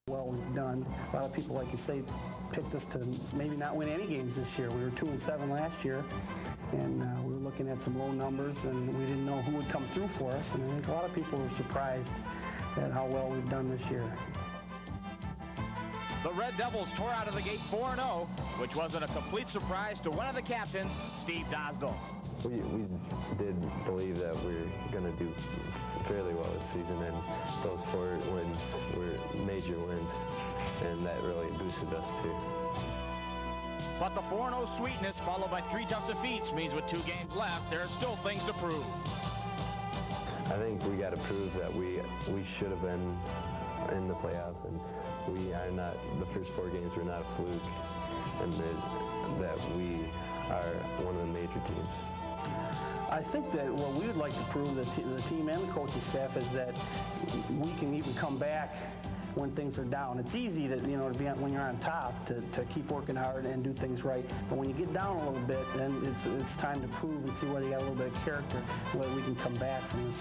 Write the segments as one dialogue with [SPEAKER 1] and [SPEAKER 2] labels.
[SPEAKER 1] Well, we've done. A lot of people, like you say, picked us to maybe not win any games this year. We were 2-7 last year, and we were looking at some low numbers, and we didn't know who would come through for us. And I think a lot of people were surprised at how well we've done this year.
[SPEAKER 2] The Red Devils tore out of the gate 4-0, which wasn't a complete surprise to one of the captains, Steve Dosdell.
[SPEAKER 3] We did believe that we were going to do fairly well this season, and those 4 wins were major wins, and that really boosted us too.
[SPEAKER 2] But the 4-0 sweetness followed by 3 tough defeats means with 2 games left, there are still things to prove.
[SPEAKER 3] I think we got to prove that we should have been in the playoffs, and we are not. The first 4 games were not a fluke, and that we are one of the major teams.
[SPEAKER 1] I think that what we would like to prove to the team and the coaching staff is that we can even come back when things are down. It's easy to, you know, to be when you're on top to keep working hard and do things right. But when you get down a little bit, then it's time to prove and see whether you got a little bit of character, whether we can come back from this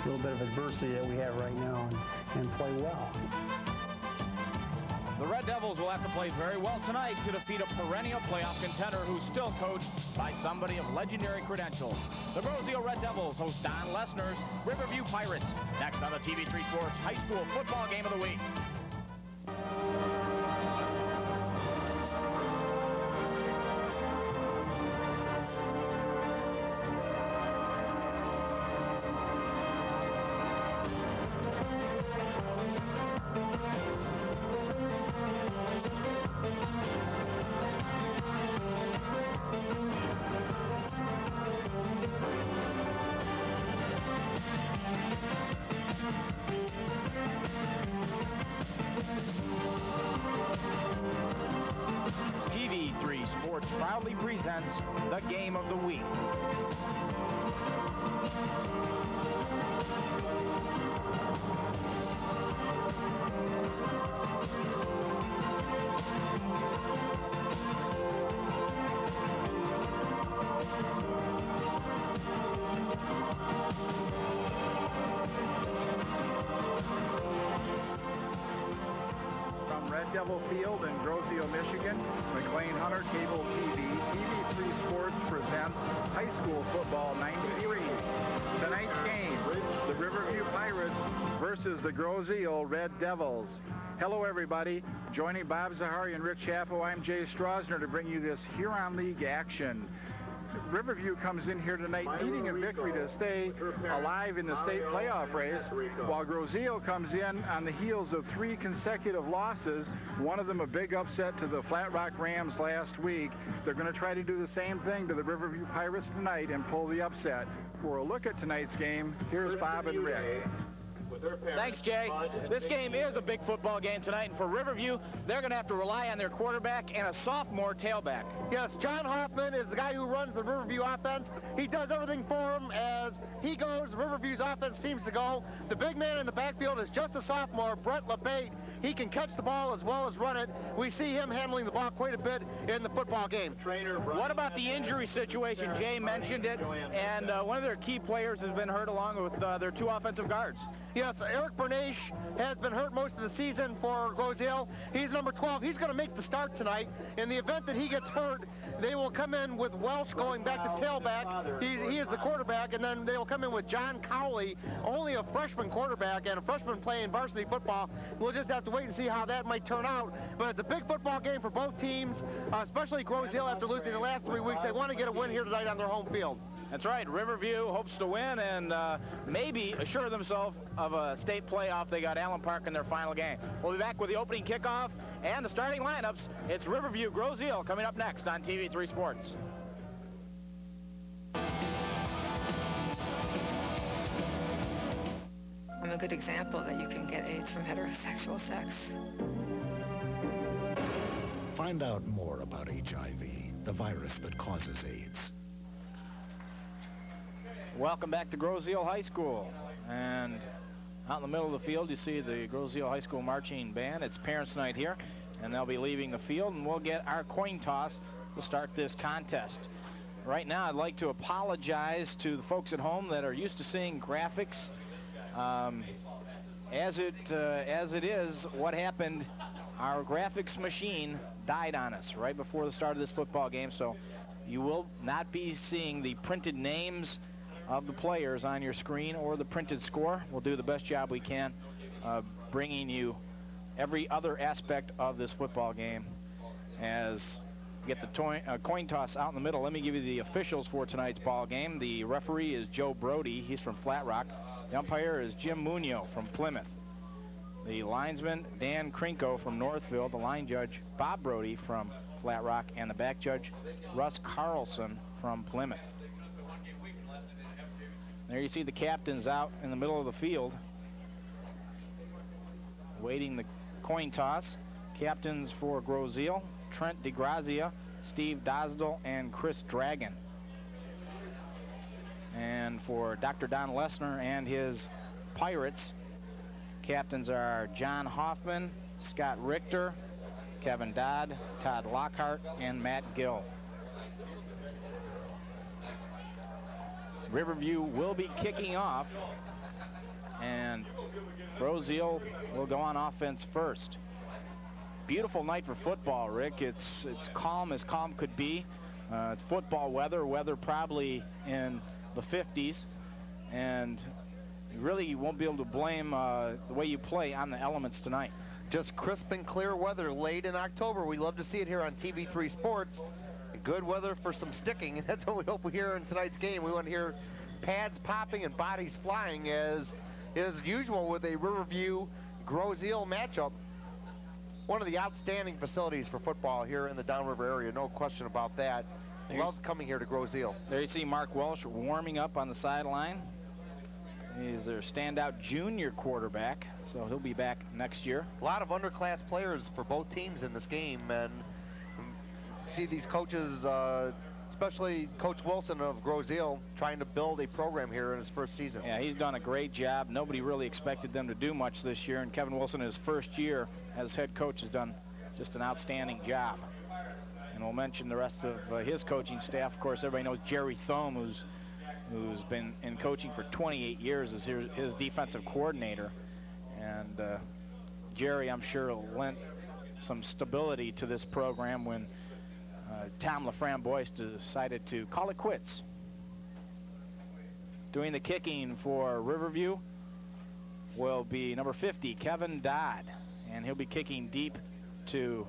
[SPEAKER 1] little bit of adversity that we have right now and play well.
[SPEAKER 2] The Red Devils will have to play very well tonight to defeat a perennial playoff contender who's still coached by somebody of legendary credentials. The Grosse Ile Red Devils host Don Lesner's Riverview Pirates next on the TV3 Sports High School Football Game of the Week. TV3 Sports proudly presents the Game of the Week.
[SPEAKER 4] Red Devil Field in Grosse Ile, Michigan, McLean Hunter Cable TV, TV3 Sports presents High School Football 93. Tonight's game, the Riverview Pirates versus the Grosse Ile Red Devils. Hello everybody, joining Bob Zahari and Rick Chapo, I'm Jay Strasner to bring you this Huron League action. Riverview comes in here tonight needing a victory to stay alive in the state playoff race, while Grosse Ile comes in on the heels of 3 consecutive losses, one of them a big upset to the Flat Rock Rams last week. They're going to try to do the same thing to the Riverview Pirates tonight and pull the upset. For a look at tonight's game, here's Bob and Rick.
[SPEAKER 2] Thanks, Jay. This game is a big football game tonight, and for Riverview, they're going to have to rely on their quarterback and a sophomore tailback.
[SPEAKER 5] Yes, John Hoffman is the guy who runs the Riverview offense. He does everything for him. As he goes, Riverview's offense seems to go. The big man in the backfield is just a sophomore, Brett LeBate. He can catch the ball as well as run it. We see him handling the ball quite a bit in the football game.
[SPEAKER 2] What about the injury situation? Jay mentioned it, and one of their key players has been hurt along with their 2 offensive guards.
[SPEAKER 5] Yes, Eric Bernache has been hurt most of the season for Grosse Ile. He's number 12. He's going to make the start tonight. In the event that he gets hurt, they will come in with Welsh going back to tailback. He is the quarterback, and then they will come in with John Cowley, only a freshman quarterback and a freshman playing varsity football. We'll just have to wait and see how that might turn out. But it's a big football game for both teams, especially Grosse Ile after losing the last 3 weeks. They want to get a win here tonight on their home field.
[SPEAKER 2] That's right. Riverview hopes to win and maybe assure themselves of a state playoff. They got Allen Park in their final game. We'll be back with the opening kickoff and the starting lineups. It's Riverview Grosse Ile coming up next on TV3 Sports.
[SPEAKER 6] I'm a good example that you can get AIDS from heterosexual sex.
[SPEAKER 7] Find out more about HIV, the virus that causes AIDS.
[SPEAKER 2] Welcome back to Grosse Ile High School. And out in the middle of the field, you see the Grosse Ile High School marching band. It's parents' night here, and they'll be leaving the field, and we'll get our coin toss to start this contest. Right now, I'd like to apologize to the folks at home that are used to seeing graphics As it is, what happened, our graphics machine died on us right before the start of this football game, so you will not be seeing the printed names of the players on your screen or the printed score. We'll do the best job we can bringing you every other aspect of this football game as we get the coin toss out in the middle. Let me give you the officials for tonight's ball game. The referee is Joe Brody. He's from Flat Rock. The umpire is Jim Munoz from Plymouth. The linesman, Dan Krinko from Northfield. The line judge, Bob Brody from Flat Rock. And the back judge, Russ Carlson from Plymouth. There you see the captains out in the middle of the field waiting the coin toss. Captains for Grosse Ile, Trent DeGrazia, Steve Dosdell, and Chris Dragon. And for Dr. Don Lesnar and his Pirates, captains are John Hoffman, Scott Richter, Kevin Dodd, Todd Lockhart, and Matt Gill. Riverview will be kicking off, and Grosse Ile will go on offense first. Beautiful night for football, Rick. It's calm as calm could be. It's football weather probably in the 50s, and you won't be able to blame the way you play on the elements tonight.
[SPEAKER 5] Just crisp and clear weather late in October. We love to see it here on TV3 Sports. Good weather for some sticking, and that's what we hope we hear in tonight's game. We want to hear pads popping and bodies flying as is usual with a Riverview Grosse Ile matchup. One of the outstanding facilities for football here in the Downriver area, no question about that. Love coming here to Grosse Ile.
[SPEAKER 2] There you see Mark Welsh warming up on the sideline. He's their standout junior quarterback, so he'll be back next year.
[SPEAKER 5] A lot of underclass players for both teams in this game, and see these coaches, especially Coach Wilson of Grosse Ile, trying to build a program here in his first season.
[SPEAKER 2] Yeah, he's done a great job. Nobody really expected them to do much this year, and Kevin Wilson, his first year as head coach, has done just an outstanding job. And we'll mention the rest of his coaching staff. Of course, everybody knows Jerry Thome, who's been in coaching for 28 years as his defensive coordinator. And Jerry, I'm sure, lent some stability to this program when Tom LaFramboise decided to call it quits. Doing the kicking for Riverview will be number 50, Kevin Dodd. And he'll be kicking deep to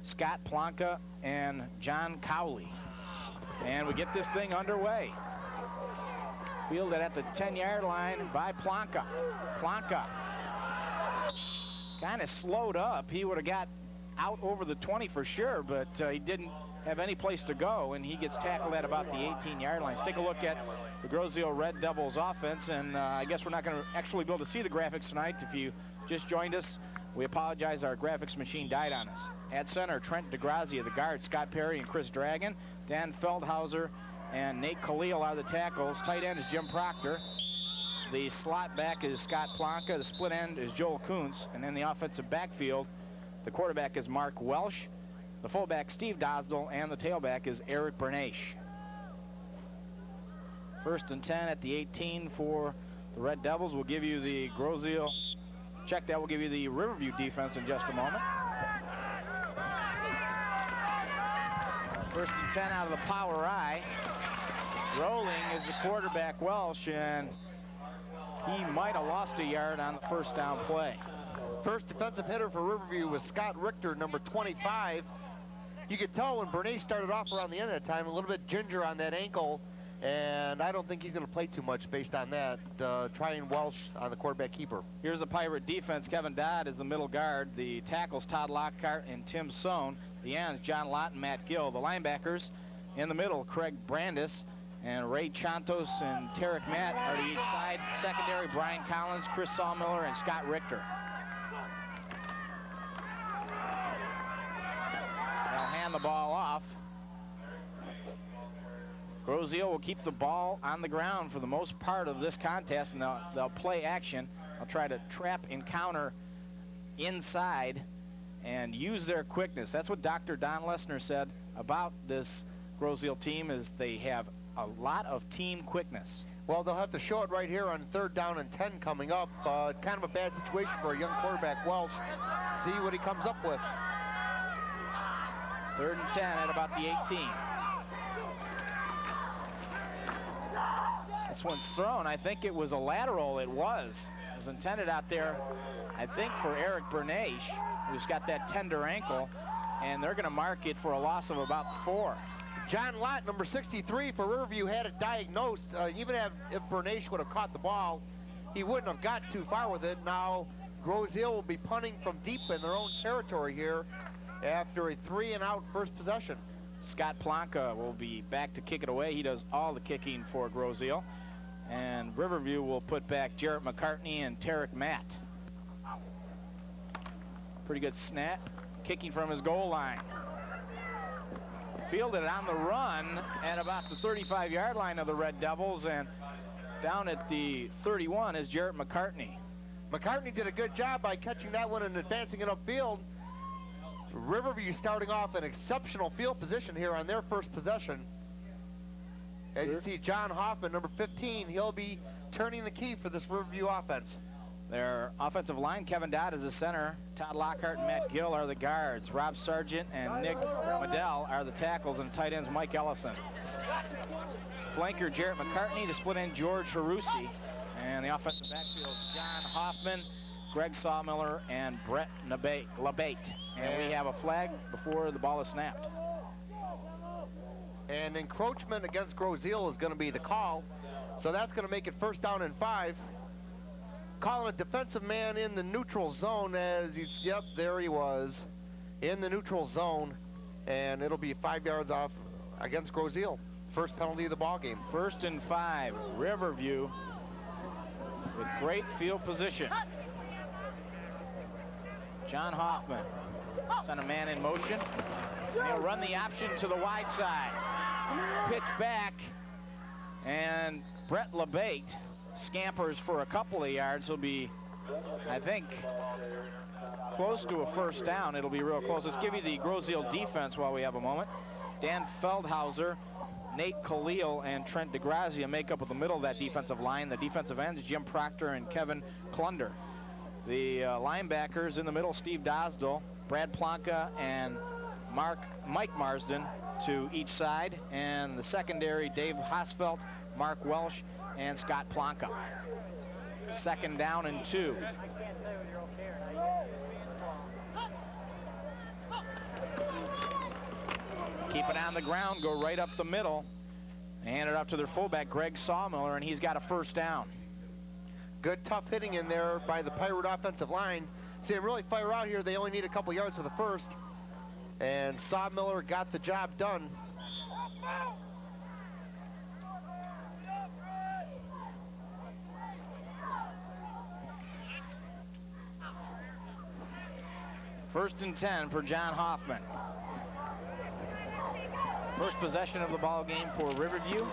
[SPEAKER 2] Scott Plonka and John Cowley. And we get this thing underway. Fielded at the 10-yard line by Plonka. Plonka kind of slowed up. He would have got out over the 20 for sure, but he didn't have any place to go, and he gets tackled at about the 18-yard line. Let's take a look at the Grosse Ile Red Devils offense, and I guess we're not going to actually be able to see the graphics tonight. If you just joined us, we apologize. Our graphics machine died on us. At center, Trent DeGrazia. The guards, Scott Perry and Chris Dragon. Dan Feldhauser and Nate Khalil are the tackles. Tight end is Jim Proctor. The slot back is Scott Plonka. The split end is Joel Kuntz. And in the offensive backfield, the quarterback is Mark Welsh. The fullback, Steve Dosdell. And the tailback is Eric Bernache. 1st and 10 at the 18 for the Red Devils. We'll give you the Grosse Ile. Check that. We'll give you the Riverview defense in just a moment. 1st and 10 out of the power I. Rolling is the quarterback, Welsh, and he might have lost a yard on the first down play.
[SPEAKER 5] First defensive hitter for Riverview was Scott Richter, number 25. You could tell when Bernache started off around the end of that time, a little bit ginger on that ankle, and I don't think he's going to play too much based on that. Trying Welsh on the quarterback keeper.
[SPEAKER 2] Here's the Pirate defense. Kevin Dodd is the middle guard. The tackles, Todd Lockhart and Tim Sohn. The ends, John Lott and Matt Gill. The linebackers in the middle, Craig Brandis and Ray Chantos and Tarek Matt are to each side. Secondary, Brian Collins, Chris Sawmiller, and Scott Richter. They'll hand the ball off. Grosse Ile will keep the ball on the ground for the most part of this contest, and they'll play action. They'll try to trap and counter inside and use their quickness. That's what Dr. Don Lesnar said about this Grosse Ile team, is they have a lot of team quickness.
[SPEAKER 5] Well, they'll have to show it right here on 3rd down and 10 coming up. Kind of a bad situation for a young quarterback, Welsh. See what he comes up with.
[SPEAKER 2] 3rd and 10 at about the 18. This one's thrown. I think it was a lateral. It was intended out there, I think, for Eric Bernache, who's got that tender ankle, and they're going to mark it for a loss of about 4.
[SPEAKER 5] John Lott, number 63 for Riverview, had it diagnosed. Even if Bernache would have caught the ball, he wouldn't have got too far with it. Now, Grosse Ile will be punting from deep in their own territory here after a 3-and-out first possession.
[SPEAKER 2] Scott Plonka will be back to kick it away. He does all the kicking for Grosse Ile. And Riverview will put back Jarrett McCartney and Tarek Matt. Pretty good snap. Kicking from his goal line. Fielded on the run at about the 35-yard line of the Red Devils, and down at the 31 is Jarrett McCartney.
[SPEAKER 5] McCartney did a good job by catching that one and advancing it upfield. Riverview starting off in exceptional field position here on their first possession. As you see, John Hoffman, number 15, he'll be turning the key for this Riverview offense.
[SPEAKER 2] Their offensive line, Kevin Dodd is the center. Todd Lockhart and Matt Gill are the guards. Rob Sargent and Nick Medell are the tackles, and tight ends Mike Ellison. Flanker Jarrett McCartney, to split end George Harusi. And the offensive backfield, John Hoffman, Greg Sawmiller, and Brett LeBate. And we have a flag before the ball is snapped.
[SPEAKER 5] And encroachment against Grosse Ile is going to be the call. So that's going to make it 1st down and 5. Calling a defensive man in the neutral zone yep, there he was, in the neutral zone. And it'll be 5 yards off against Grosse Ile. First penalty of the ball game.
[SPEAKER 2] 1st and 5, Riverview with great field position. John Hoffman sent a man in motion. He'll run the option to the wide side. Pitch back, and Brett LeBate scampers for a couple of yards. He'll be, I think, close to a 1st down. It'll be real close. Let's give you the Grosse Ile defense while we have a moment. Dan Feldhauser, Nate Khalil, and Trent DeGrazia make up with the middle of that defensive line. The defensive ends, Jim Proctor and Kevin Klunder. The linebackers in the middle, Steve Dosdell, Brad Plonka, and Mike Marsden to each side, and the secondary, Dave Hosfeld, Mark Welsh, and Scott Plonka. 2nd down and 2. Keep it on the ground, go right up the middle, hand it up to their fullback, Greg Sawmiller, and he's got a 1st down.
[SPEAKER 5] Good tough hitting in there by the Pirate offensive line. See them really fire out here. They only need a couple yards for the 1st. And Sawmiller got the job done.
[SPEAKER 2] First and 10 for John Hoffman. First possession of the ball game for Riverview.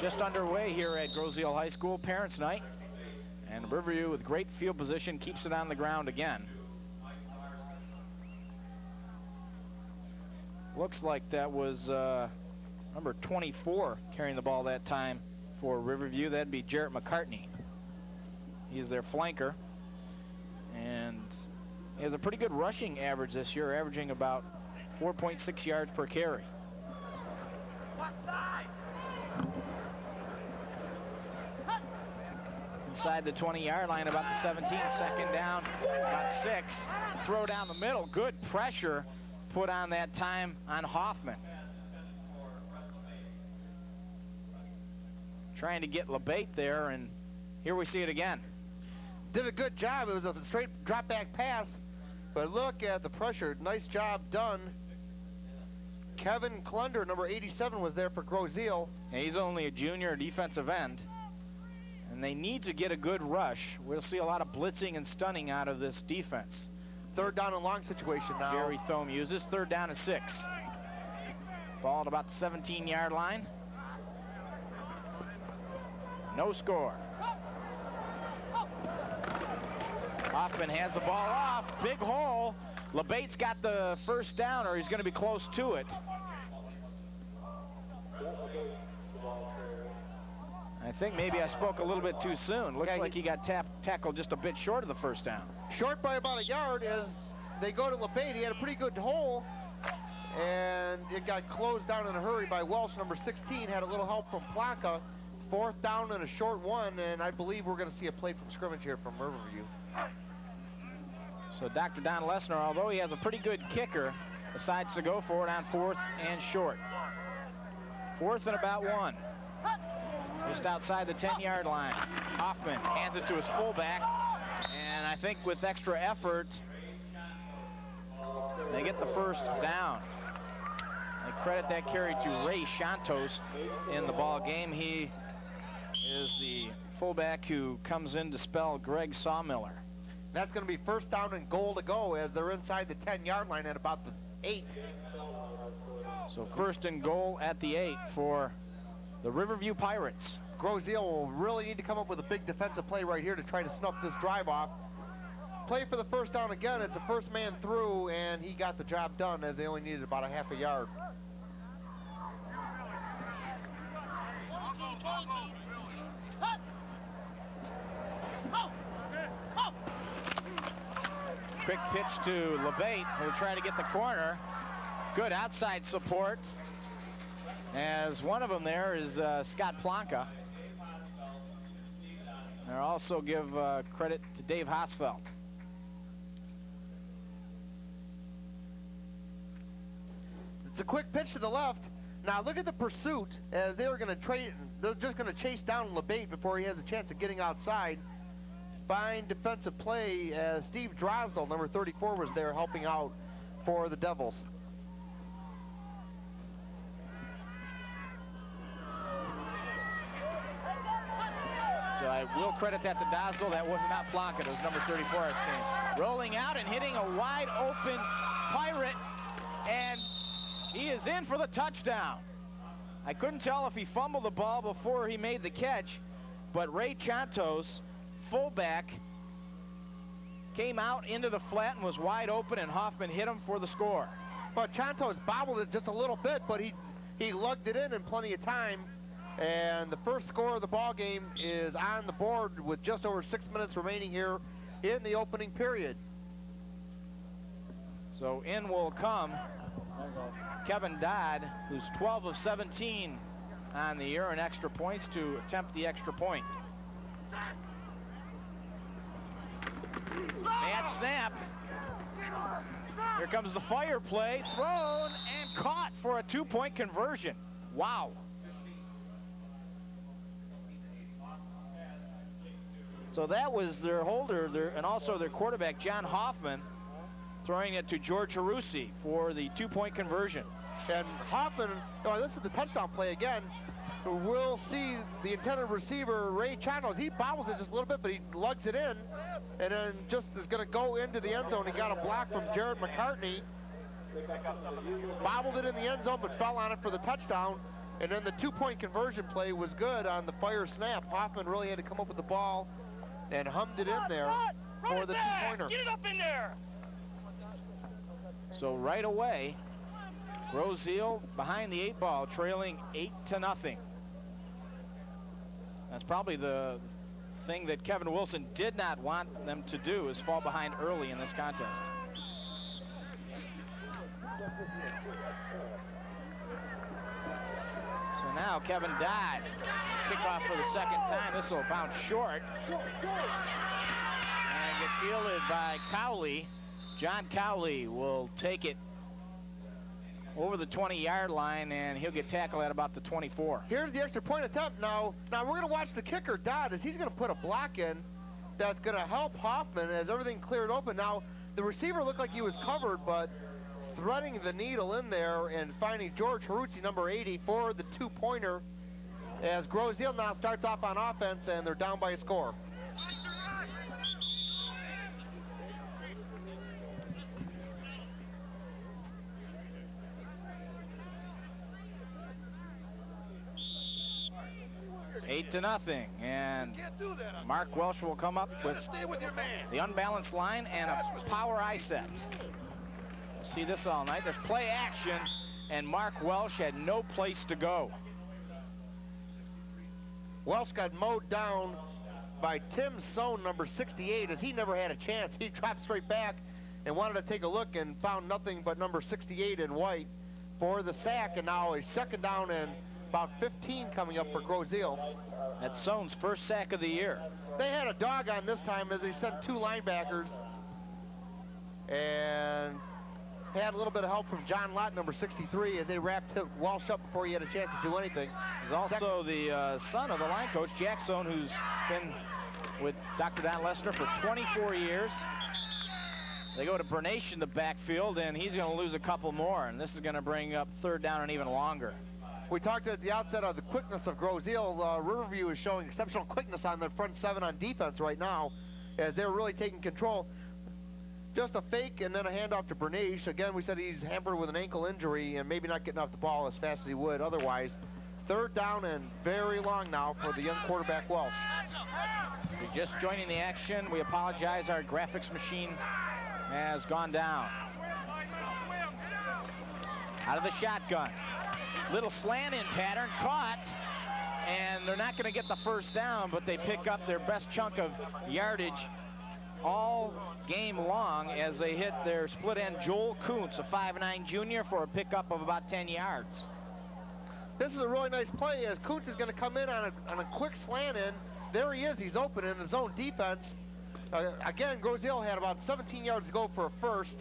[SPEAKER 2] Just underway here at Grosse Ile High School, Parents' Night. And Riverview, with great field position, keeps it on the ground again. Looks like that was number 24 carrying the ball that time for Riverview. That'd be Jarrett McCartney. He's their flanker. And he has a pretty good rushing average this year, averaging about 4.6 yards per carry. Inside the 20-yard line, about the 17, 2nd down, about 6. Throw down the middle, good pressure put on that time on Hoffman. Trying to get LeBate there, and here we see it again.
[SPEAKER 5] Did a good job. It was a straight drop back pass, but look at the pressure. Nice job done. Kevin Klunder, number 87, was there for Grosse Ile.
[SPEAKER 2] And he's only a junior defensive end, and they need to get a good rush. We'll see a lot of blitzing and stunning out of this defense.
[SPEAKER 5] 3rd down and long situation now.
[SPEAKER 2] Gary Thome uses 3rd down and 6. Ball at about the 17-yard line. No score. Hoffman hands the ball off. Big hole. LeBate's got the 1st down, or he's going to be close to it. I think maybe I spoke a little bit too soon. Looks like he got tackled just a bit short of the first down.
[SPEAKER 5] Short by about a yard as they go to LeBate. He had a pretty good hole, and it got closed down in a hurry by Welsh. Number 16 had a little help from Plaka. 4th down and a short one, and I believe we're going to see a play from scrimmage here from Riverview.
[SPEAKER 2] So Dr. Don Lesnar, although he has a pretty good kicker, decides to go for it on 4th and short. 4th and about 1. Just outside the 10-yard line. Hoffman hands it to his fullback, and I think with extra effort, they get the first down. I credit that carry to Ray Shantos in the ball game. He is the fullback who comes in to spell Greg Sawmiller.
[SPEAKER 5] That's going to be 1st down and goal to go as they're inside the 10-yard line at about the 8.
[SPEAKER 2] So 1st and goal at the 8 for the Riverview Pirates.
[SPEAKER 5] Grosse Ile will really need to come up with a big defensive play right here to try to snuff this drive off. Play for the 1st down again. It's a first man through, and he got the job done as they only needed about a half a yard.
[SPEAKER 2] Quick pitch to LeBate, who'll try to get the corner. Good outside support, as one of them there is Scott Plonka. And I'll also give credit to Dave Hosfeld.
[SPEAKER 5] It's a quick pitch to the left. Now look at the pursuit as they were going to trade. They're just going to chase down LeBate before he has a chance of getting outside. Fine defensive play as Steve Drosdell, number 34, was there helping out for the Devils.
[SPEAKER 2] So I will credit that to Drosdell. That was not Plonka. It was number 34 I've seen. Rolling out and hitting a wide open Pirate, and he is in for the touchdown. I couldn't tell if he fumbled the ball before he made the catch, but Ray Chantos, fullback, came out into the flat and was wide open, and Hoffman hit him for the score.
[SPEAKER 5] But Chantos bobbled it just a little bit, but he lugged it in plenty of time. And the first score of the ball game is on the board with just over 6 minutes remaining here in the opening period.
[SPEAKER 2] So in will come Kevin Dodd, who's 12 of 17 on the year, and extra points to attempt the extra point. Bad snap. Here comes the fire play, thrown and caught for a 2-point conversion. Wow. So that was their holder and also their quarterback, John Hoffman, throwing it to George Harusi for the 2-point conversion.
[SPEAKER 5] And Hoffman, this is the touchdown play again. We'll see the intended receiver, Ray Chantos. He bobbles it just a little bit, but he lugs it in, and then just is going to go into the end zone. He got a block from Jared McCartney. Bobbled it in the end zone, but fell on it for the touchdown. And then the 2-point conversion play was good on the fire snap. Hoffman really had to come up with the ball and hummed it in there for the 2-pointer.
[SPEAKER 2] Get it up in there! So right away, Grosse Ile behind the 8 ball, trailing 8-0. That's probably the thing that Kevin Wilson did not want them to do, is fall behind early in this contest. So now Kevin Dodd, kickoff for the second time. This will bounce short and get fielded by Cowley. John Cowley will take it over the 20-yard line, and he'll get tackled at about the 24.
[SPEAKER 5] Here's the extra point attempt. Now we're going to watch the kicker, Dodd, as he's going to put a block in that's going to help Hoffman as everything cleared open. Now, the receiver looked like he was covered, but threading the needle in there and finding George Harusi, number 80, for the 2-pointer, as Grosse Ile now starts off on offense, and they're down by a score.
[SPEAKER 2] Eight to nothing, and Mark Welsh will come up with the unbalanced line and a power eye set. See this all night. There's play action, and Mark Welsh had no place to go.
[SPEAKER 5] Welsh got mowed down by Tim Sohn, number 68, as he never had a chance. He dropped straight back and wanted to take a look and found nothing but number 68 in white for the sack, and now a second down and about 15 coming up for Grosse Ile.
[SPEAKER 2] That's Sohn's first sack of the year.
[SPEAKER 5] They had a dog on this time as they sent 2 linebackers and had a little bit of help from John Lott, number 63, as they wrapped Welsh up before he had a chance to do anything.
[SPEAKER 2] He's also the son of the line coach, Jack Sohn, who's been with Dr. Don Lesnar for 24 years. They go to Bernache in the backfield, and he's going to lose a couple more, and this is going to bring up third down and even longer.
[SPEAKER 5] We talked at the outset of the quickness of Grosse Ile. Riverview is showing exceptional quickness on their front 7 on defense right now, as they're really taking control. Just a fake and then a handoff to Bernache. Again, we said he's hampered with an ankle injury and maybe not getting off the ball as fast as he would otherwise. Third down and very long now for the young quarterback Welsh.
[SPEAKER 2] If you're just joining the action, we apologize. Our graphics machine has gone down. Out of the shotgun. Little slant in pattern, caught, and they're not going to get the first down, but they pick up their best chunk of yardage all game long as they hit their split end Joel Kuntz, a 5'9" junior, for a pickup of about 10 yards.
[SPEAKER 5] This is a really nice play as Kuntz is going to come in on a quick slant in. There he is. He's open in his own defense. Again, Grosse Ile had about 17 yards to go for a first,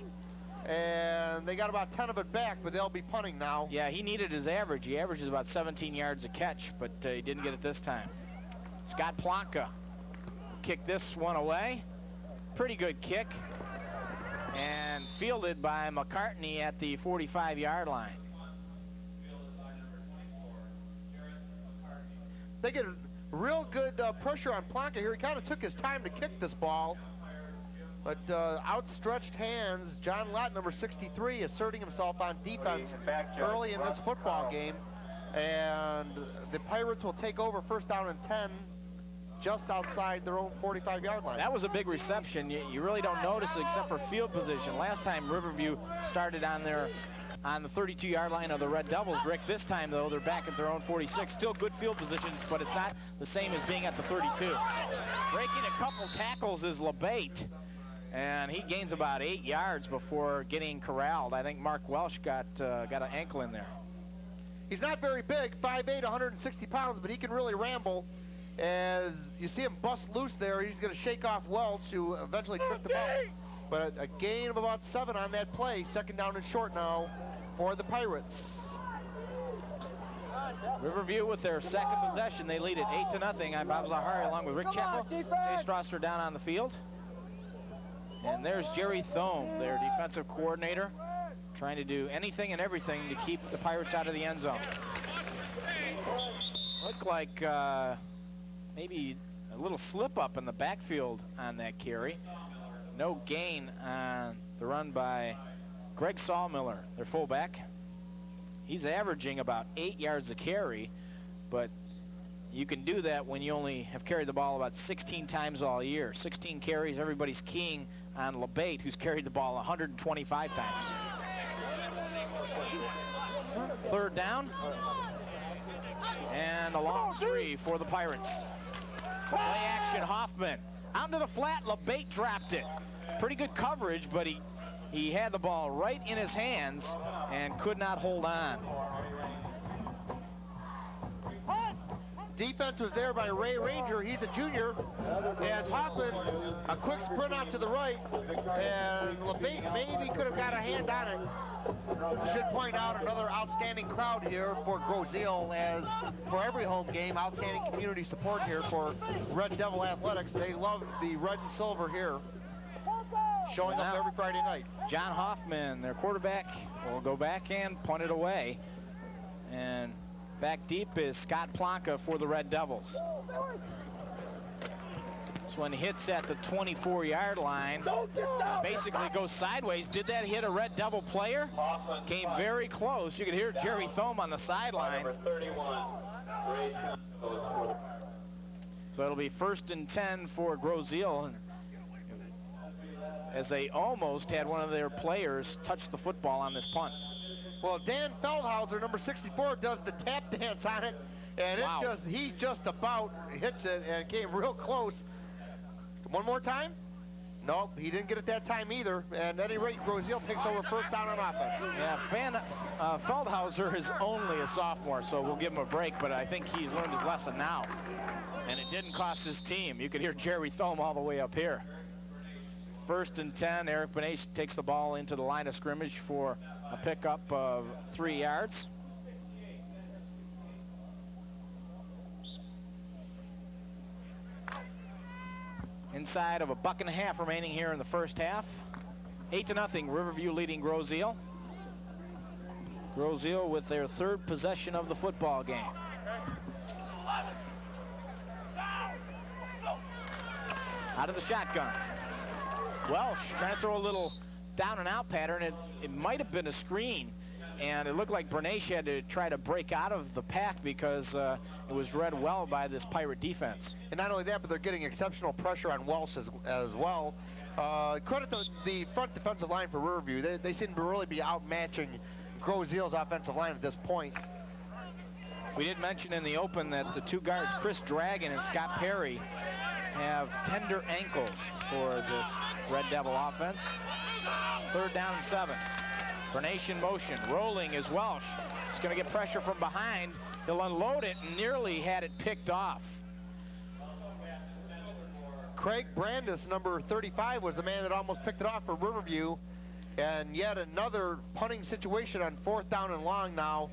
[SPEAKER 5] and they got about 10 of it back, but they'll be punting now.
[SPEAKER 2] Yeah, he needed his average. He averages about 17 yards a catch, but he didn't get it this time. Scott Plonka kicked this one away. Pretty good kick, and fielded by McCartney at the 45-yard line.
[SPEAKER 5] They get real good pressure on Plonka here. He kind of took his time to kick this ball, but outstretched hands, John Lott, number 63, asserting himself on defense early in this football game, and the Pirates will take over first down and 10 just outside their own 45-yard line.
[SPEAKER 2] That was a big reception. You really don't notice it except for field position. Last time Riverview started on the 32-yard line of the Red Devils, Rick. This time, though, they're back at their own 46. Still good field positions, but it's not the same as being at the 32. Breaking a couple tackles is LeBate, and he gains about 8 yards before getting corralled. I think Mark Welsh got an ankle in there.
[SPEAKER 5] He's not very big, 5'8", 160 pounds, but he can really ramble. As you see him bust loose there, he's going to shake off Welch, who eventually tripped the ball. But a gain of about 7 on that play. Second down and short now for the Pirates.
[SPEAKER 2] Riverview with their second possession. They lead it 8-0. I'm Bob Zahari along with Rick Chappell. Jay Strasser down on the field. And there's Jerry Thome, their defensive coordinator, trying to do anything and everything to keep the Pirates out of the end zone. Looked like maybe a little slip up in the backfield on that carry. No gain on the run by Greg Sawmiller, their fullback. He's averaging about 8 yards a carry, but you can do that when you only have carried the ball about 16 times all year. 16 carries, everybody's keying on LeBate, who's carried the ball 125 times. Third down, and a long 3 for the Pirates. Play action, Hoffman. Out into the flat, LeBate dropped it. Pretty good coverage, but he had the ball right in his hands and could not hold on.
[SPEAKER 5] Defense was there by Ray Ranger. He's a junior. As Hoffman, a quick sprint out to the right, and LeBate maybe could have got a hand on it. Should point out another outstanding crowd here for Grosse Ile, as for every home game, outstanding community support here for Red Devil Athletics. They love the red and silver here, showing up every Friday night.
[SPEAKER 2] John Hoffman, their quarterback, will go back and punt it away. And back deep is Scott Plonka for the Red Devils. This one hits at the 24-yard line. Basically goes sideways. Did that hit a Red Devil player? Came very close. You could hear Jerry Thome on the sideline. So it'll be 1st and 10 for Grosse Ile, as they almost had one of their players touch the football on this punt.
[SPEAKER 5] Well, Dan Feldhauser, number 64, does the tap dance on it And
[SPEAKER 2] Wow.
[SPEAKER 5] he just about hits it and came real close. One more time? Nope, he didn't get it that time either. And at any rate, Grosse Ile takes over first down on offense.
[SPEAKER 2] Yeah, Feldhauser is only a sophomore, so we'll give him a break, but I think he's learned his lesson now. And it didn't cost his team. You could hear Jerry Thome all the way up here. 1st and 10, Eric Benesh takes the ball into the line of scrimmage for a pickup of 3 yards. Inside of a $1.50 remaining here in the first half. 8-0, Riverview leading Grosse Ile. Grosse Ile with their 3rd possession of the football game. Out of the shotgun. Welsh trying to throw a little down and out pattern. It might have been a screen, and it looked like Bernache had to try to break out of the pack because it was read well by this Pirate defense.
[SPEAKER 5] And not only that, but they're getting exceptional pressure on Welsh as well. Credit the front defensive line for Riverview. They seem to really be outmatching Grosse Ile's offensive line at this point.
[SPEAKER 2] We did mention in the open that the 2 guards, Chris Dragon and Scott Perry, have tender ankles for this Red Devil offense. 3rd down and 7. Bernache in motion, rolling is Welsh. He's going to get pressure from behind. He'll unload it and nearly had it picked off.
[SPEAKER 5] Craig Brandis, number 35, was the man that almost picked it off for Riverview. And yet another punting situation on 4th down and long now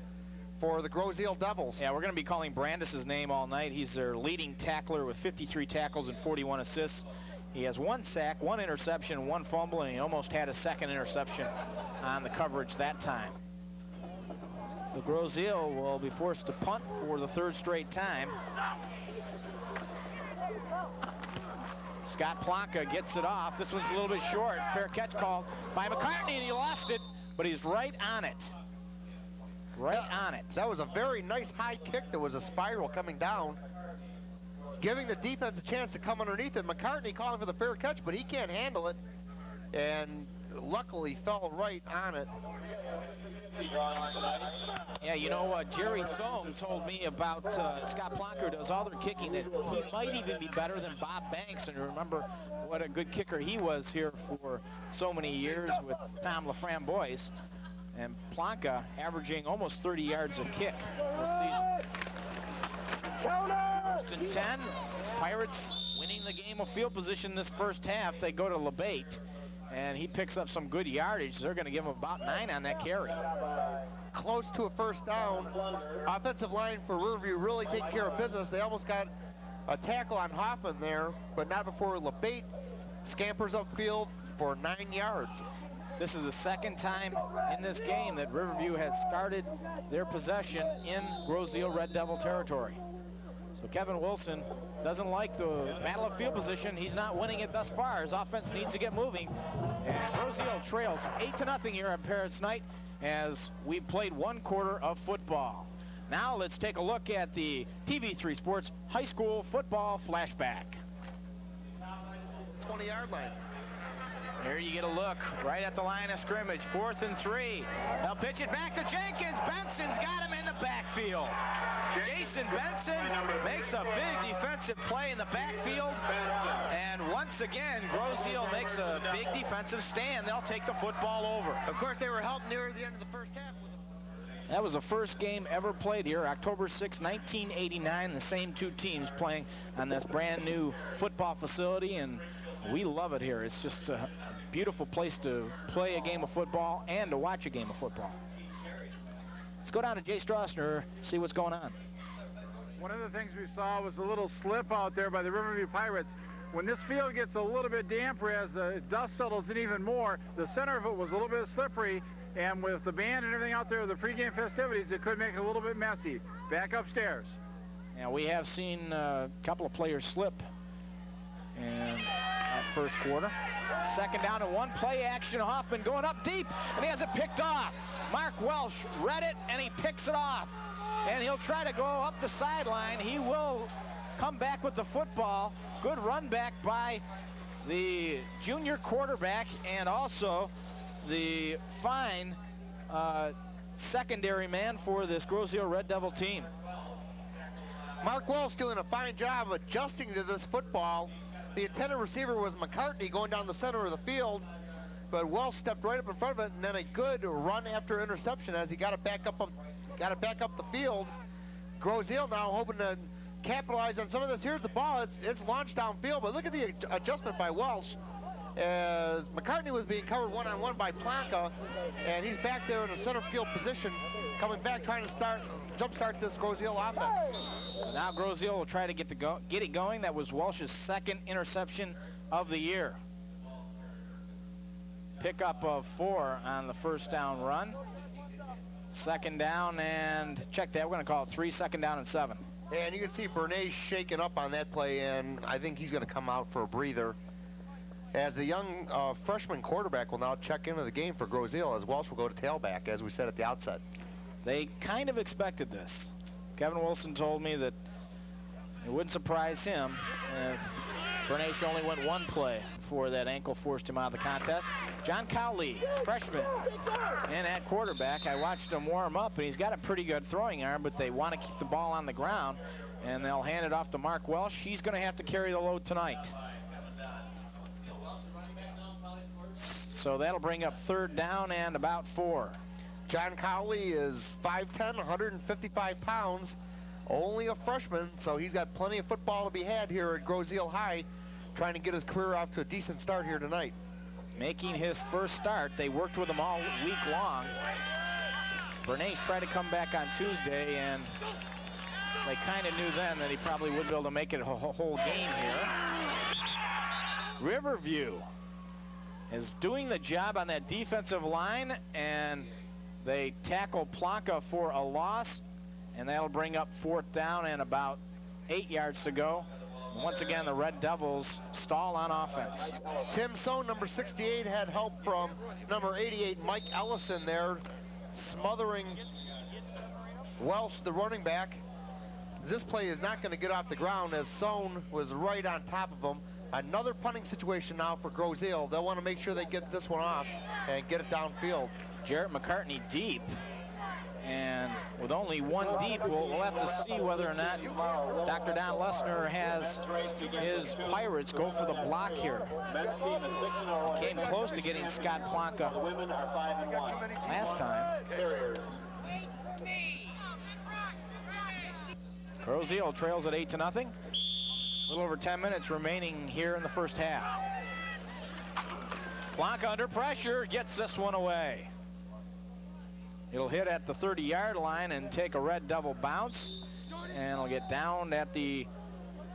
[SPEAKER 5] for the Grosse Ile Devils.
[SPEAKER 2] Yeah, we're going to be calling Brandis' name all night. He's their leading tackler with 53 tackles and 41 assists. He has 1 sack, 1 interception, 1 fumble, and he almost had a 2nd interception on the coverage that time. So Grosse Ile will be forced to punt for the 3rd straight time. Scott Plonka gets it off. This one's a little bit short. Fair catch called by McCartney, and he lost it, but he's right on it. Right on it.
[SPEAKER 5] That was a very nice high kick that was a spiral coming down, giving the defense a chance to come underneath it. McCartney calling for the fair catch, but he can't handle it, and luckily fell right on it.
[SPEAKER 2] Yeah, you know, Jerry Thome told me about Scott Plonker, who does all their kicking, that he might even be better than Bob Banks. And remember what a good kicker he was here for so many years with Tom LaFramboise. And Plonka averaging almost 30 yards a kick this season. 1st and 10. Pirates winning the game of field position this first half. They go to LeBate, and he picks up some good yardage. They're going to give him about 9 on that carry.
[SPEAKER 5] Close to a first down. Offensive line for Riverview really taking care of business. They almost got a tackle on Hoffman there, but not before LeBate scampers upfield for 9 yards.
[SPEAKER 2] This is the 2nd time in this game that Riverview has started their possession in Grosse Ile Red Devil territory. So Kevin Wilson doesn't like the battle of field position. He's not winning it thus far. His offense needs to get moving. And Grosse Ile trails 8-0 here on Parrots Night as we've played 1 quarter of football. Now let's take a look at the TV3 Sports High School Football Flashback.
[SPEAKER 5] 20-yard line.
[SPEAKER 2] Here you get a look right at the line of scrimmage. 4th and 3. They'll pitch it back to Jenkins. Benson's got him in the backfield. Jason Benson makes a big defensive play in the backfield. And once again, Grosse Ile makes a big defensive stand. They'll take the football over.
[SPEAKER 5] Of course, they were helped near the end of the first half.
[SPEAKER 2] That was the first game ever played here, October 6, 1989. The same 2 teams playing on this brand new football facility, and we love it here. It's just a beautiful place to play a game of football and to watch a game of football. Let's go down to Jay Strassner, see what's going on.
[SPEAKER 4] One of the things we saw was a little slip out there by the Riverview Pirates. When this field gets a little bit damper as the dust settles in even more, the center of it was a little bit slippery, and with the band and everything out there, the pregame festivities, it could make it a little bit messy. Back upstairs.
[SPEAKER 2] Yeah, we have seen a couple of players slip in that first quarter. 2nd down and 1, play action. Hoffman going up deep, and he has it picked off. Mark Welsh read it, and he picks it off. And he'll try to go up the sideline. He will come back with the football. Good run back by the junior quarterback and also the fine secondary man for this Grosse Ile Red Devil team.
[SPEAKER 5] Mark Welsh doing a fine job of adjusting to this football. The intended receiver was McCartney going down the center of the field, but Welsh stepped right up in front of it, and then a good run after interception as he got it back up the field. Grosse Ile now hoping to capitalize on some of this. Here's the ball. It's launched downfield, but look at the adjustment by Welsh as McCartney was being covered one-on-one by Planka, and he's back there in a center field position, coming back trying to jumpstart this Grosse Ile offense.
[SPEAKER 2] Now Grosse Ile will try to get it going. That was Welsh's second interception of the year. Pickup of 4 on the first down run. Second down and check that. We're going to call it 3, second down and 7.
[SPEAKER 5] And you can see Bernays shaking up on that play, and I think he's going to come out for a breather. As the young freshman quarterback will now check into the game for Grosse Ile, as Welsh will go to tailback, as we said at the outset.
[SPEAKER 2] They kind of expected this. Kevin Wilson told me that it wouldn't surprise him if Bernays only went one play before that ankle forced him out of the contest. John Cowley, freshman, and at quarterback. I watched him warm up, and he's got a pretty good throwing arm, but they want to keep the ball on the ground, and they'll hand it off to Mark Welsh. He's going to have to carry the load tonight. So that'll bring up third down and about 4.
[SPEAKER 5] John Cowley is 5'10", 155 pounds, only a freshman, so he's got plenty of football to be had here at Grosse Ile High, trying to get his career off to a decent start here tonight.
[SPEAKER 2] Making his first start. They worked with him all week long. Bernays tried to come back on Tuesday, and they kind of knew then that he probably wouldn't be able to make it a whole game here. Riverview is doing the job on that defensive line, and they tackle Planka for a loss, and that'll bring up 4th down and about 8 yards to go. Once again, the Red Devils stall on offense.
[SPEAKER 5] Tim Sohn, number 68, had help from number 88, Mike Ellison there, smothering Welsh, the running back. This play is not going to get off the ground as Sohn was right on top of him. Another punting situation now for Grosse Ile. They'll want to make sure they get this one off and get it downfield.
[SPEAKER 2] Jarrett McCartney deep, and with only one deep, we'll have to see whether or not Dr. Don Lesnar has his Pirates go for the block here. Came close to getting Scott Planka last time. Grosse Ile trails at 8-0. A little over 10 minutes remaining here in the first half. Planka under pressure, gets this one away. It'll hit at the 30-yard line and take a Red Devil bounce, and it'll get down at the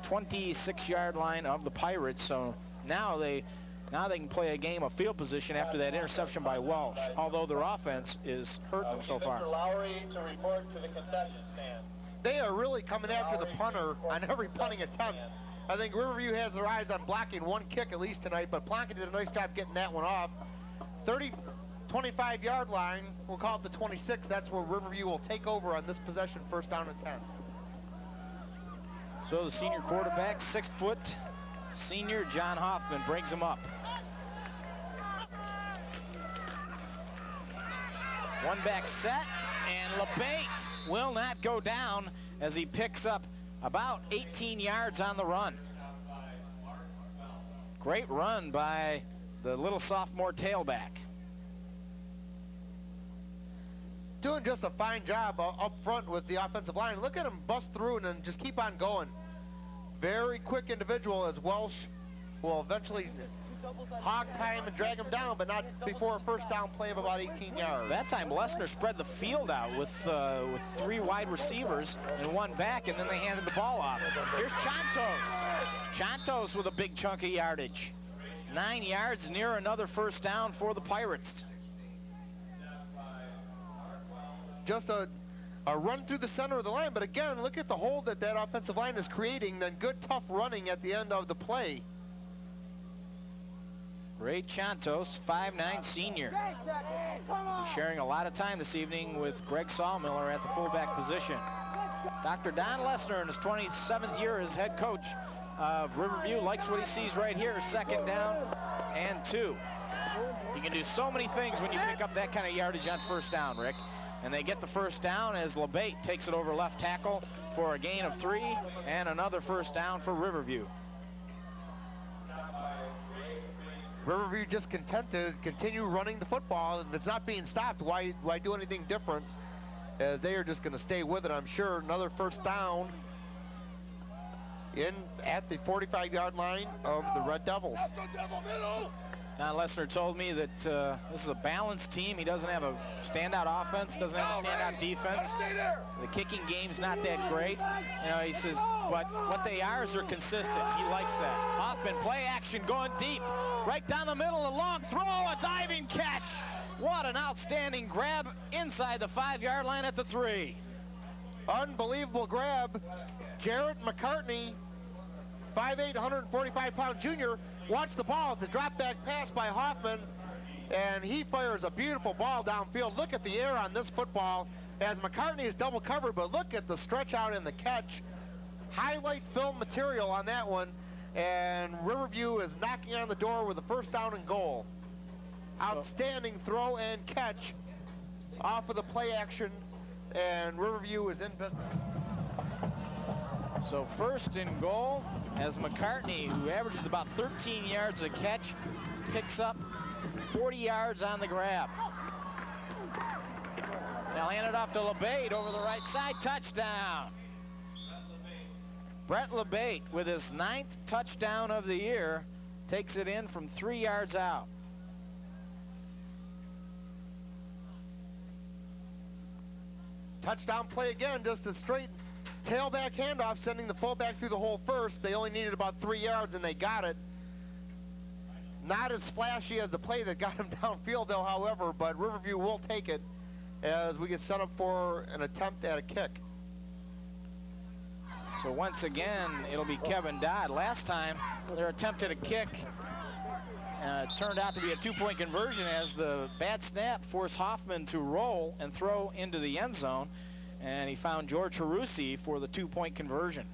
[SPEAKER 2] 26-yard line of the Pirates. So now they can play a game of field position after that interception by Welsh, although their offense is hurting them so far.
[SPEAKER 8] Mr. Lowry to report to the concession stand.
[SPEAKER 5] They are really coming after the punter on every punting attempt. I think Riverview has their eyes on blocking one kick at least tonight, but Planka did a nice job getting that one off. 25-yard line, we'll call it the 26. That's where Riverview will take over on this possession, first down and 10.
[SPEAKER 2] So the senior quarterback, 6-foot senior John Hoffman, brings him up. One back set, and LeBate will not go down as he picks up about 18 yards on the run. Great run by the little sophomore tailback.
[SPEAKER 5] Doing just a fine job up front with the offensive line. Look at him bust through and then just keep on going. Very quick individual as Welsh will eventually hog time and drag him down, but not before a first down play of about 18 yards.
[SPEAKER 2] That time Lesnar spread the field out with 3 wide receivers and 1 back, and then they handed the ball off. Here's Chantos. Chantos with a big chunk of yardage. 9 yards near another first down for the Pirates.
[SPEAKER 5] Just a run through the center of the line, but again, look at the hole that offensive line is creating, then good tough running at the end of the play.
[SPEAKER 2] Ray Chantos, 5'9" senior. Sharing a lot of time this evening with Greg Sawmiller at the fullback position. Dr. Don Lesnar in his 27th year as head coach of Riverview likes what he sees right here, second down and 2. You can do so many things when you pick up that kind of yardage on first down, Rick. And they get the first down as LeBate takes it over left tackle for a gain of 3 and another first down for Riverview.
[SPEAKER 5] Riverview just content to continue running the football. If it's not being stopped, why do anything different? As they are just going to stay with it, I'm sure. Another first down in at the 45-yard line of the Red Devils.
[SPEAKER 2] Don Lesnar told me that this is a balanced team. He doesn't have a standout offense, doesn't have a standout defense. The kicking game's not that great. You know, he says, but what they are is they're consistent. He likes that. Hoffman, play action, going deep. Right down the middle, a long throw, a diving catch. What an outstanding grab inside the 5-yard line at the 3.
[SPEAKER 5] Unbelievable grab. Garrett McCartney, 5'8", 145-pound junior, watch the ball. It's a drop-back pass by Hoffman, and he fires a beautiful ball downfield. Look at the air on this football as McCartney is double covered, but look at the stretch out in the catch. Highlight film material on that one, and Riverview is knocking on the door with a first down and goal. Outstanding throw and catch off of the play action, and Riverview is in business.
[SPEAKER 2] So first and goal as McCartney, who averages about 13 yards a catch, picks up 40 yards on the grab. Now hand it off to LeBate over the right side, touchdown. Brett LeBate with his 9th touchdown of the year takes it in from 3 yards out.
[SPEAKER 5] Touchdown play again, just a straight tailback handoff, sending the fullback through the hole first. They only needed about 3 yards, and they got it. Not as flashy as the play that got him downfield, though, however, but Riverview will take it as we get set up for an attempt at a kick.
[SPEAKER 2] So once again, it'll be Kevin Dodd. Last time, their attempt at a kick turned out to be a 2-point conversion as the bad snap forced Hoffman to roll and throw into the end zone. And he found George Harusi for the 2-point conversion.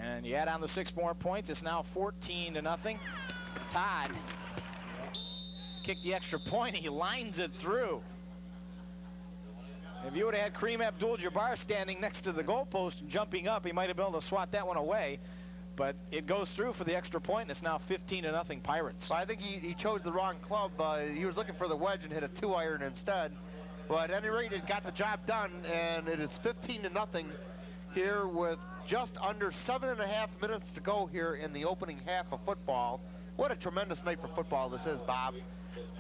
[SPEAKER 2] And you add on the 6 more points, it's now 14-0. Todd kicked the extra point, he lines it through. If you would have had Kareem Abdul-Jabbar standing next to the goalpost and jumping up, he might have been able to swat that one away. But it goes through for the extra point, and it's now 15-0 Pirates.
[SPEAKER 5] I think he chose the wrong club. He was looking for the wedge and hit a 2-iron instead. But at any rate, it got the job done, and it is 15-0 here with just under 7.5 minutes to go here in the opening half of football. What a tremendous night for football this is, Bob.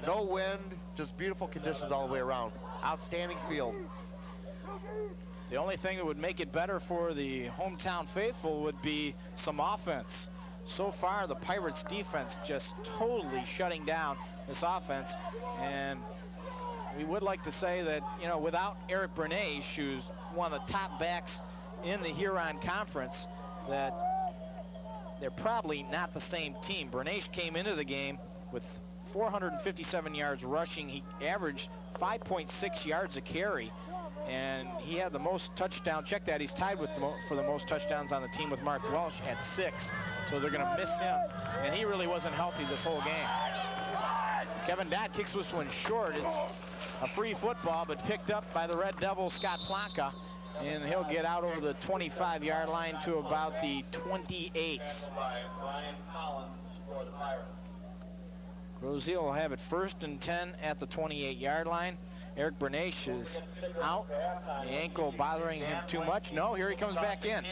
[SPEAKER 5] No wind, just beautiful conditions all the way around. Outstanding field.
[SPEAKER 2] The only thing that would make it better for the hometown faithful would be some offense. So far, the Pirates defense just totally shutting down this offense, and we would like to say that, you know, without Eric Bernays, who's one of the top backs in the Huron Conference, that they're probably not the same team. Bernays came into the game with 457 yards rushing. He averaged 5.6 yards a carry, and he had the most touchdown. Check that, he's tied with for the most touchdowns on the team with Mark Welsh at 6. So they're going to miss him, and he really wasn't healthy this whole game. Kevin Dodd kicks this one short. It's a free football, but picked up by the Red Devil, Scott Plonka, and he'll get out over the 25-yard line to about the 28. Grosse Ile will have it 1st and 10 at the 28-yard line. Eric Bernays is out. The ankle bothering him too much. No, here he comes back in.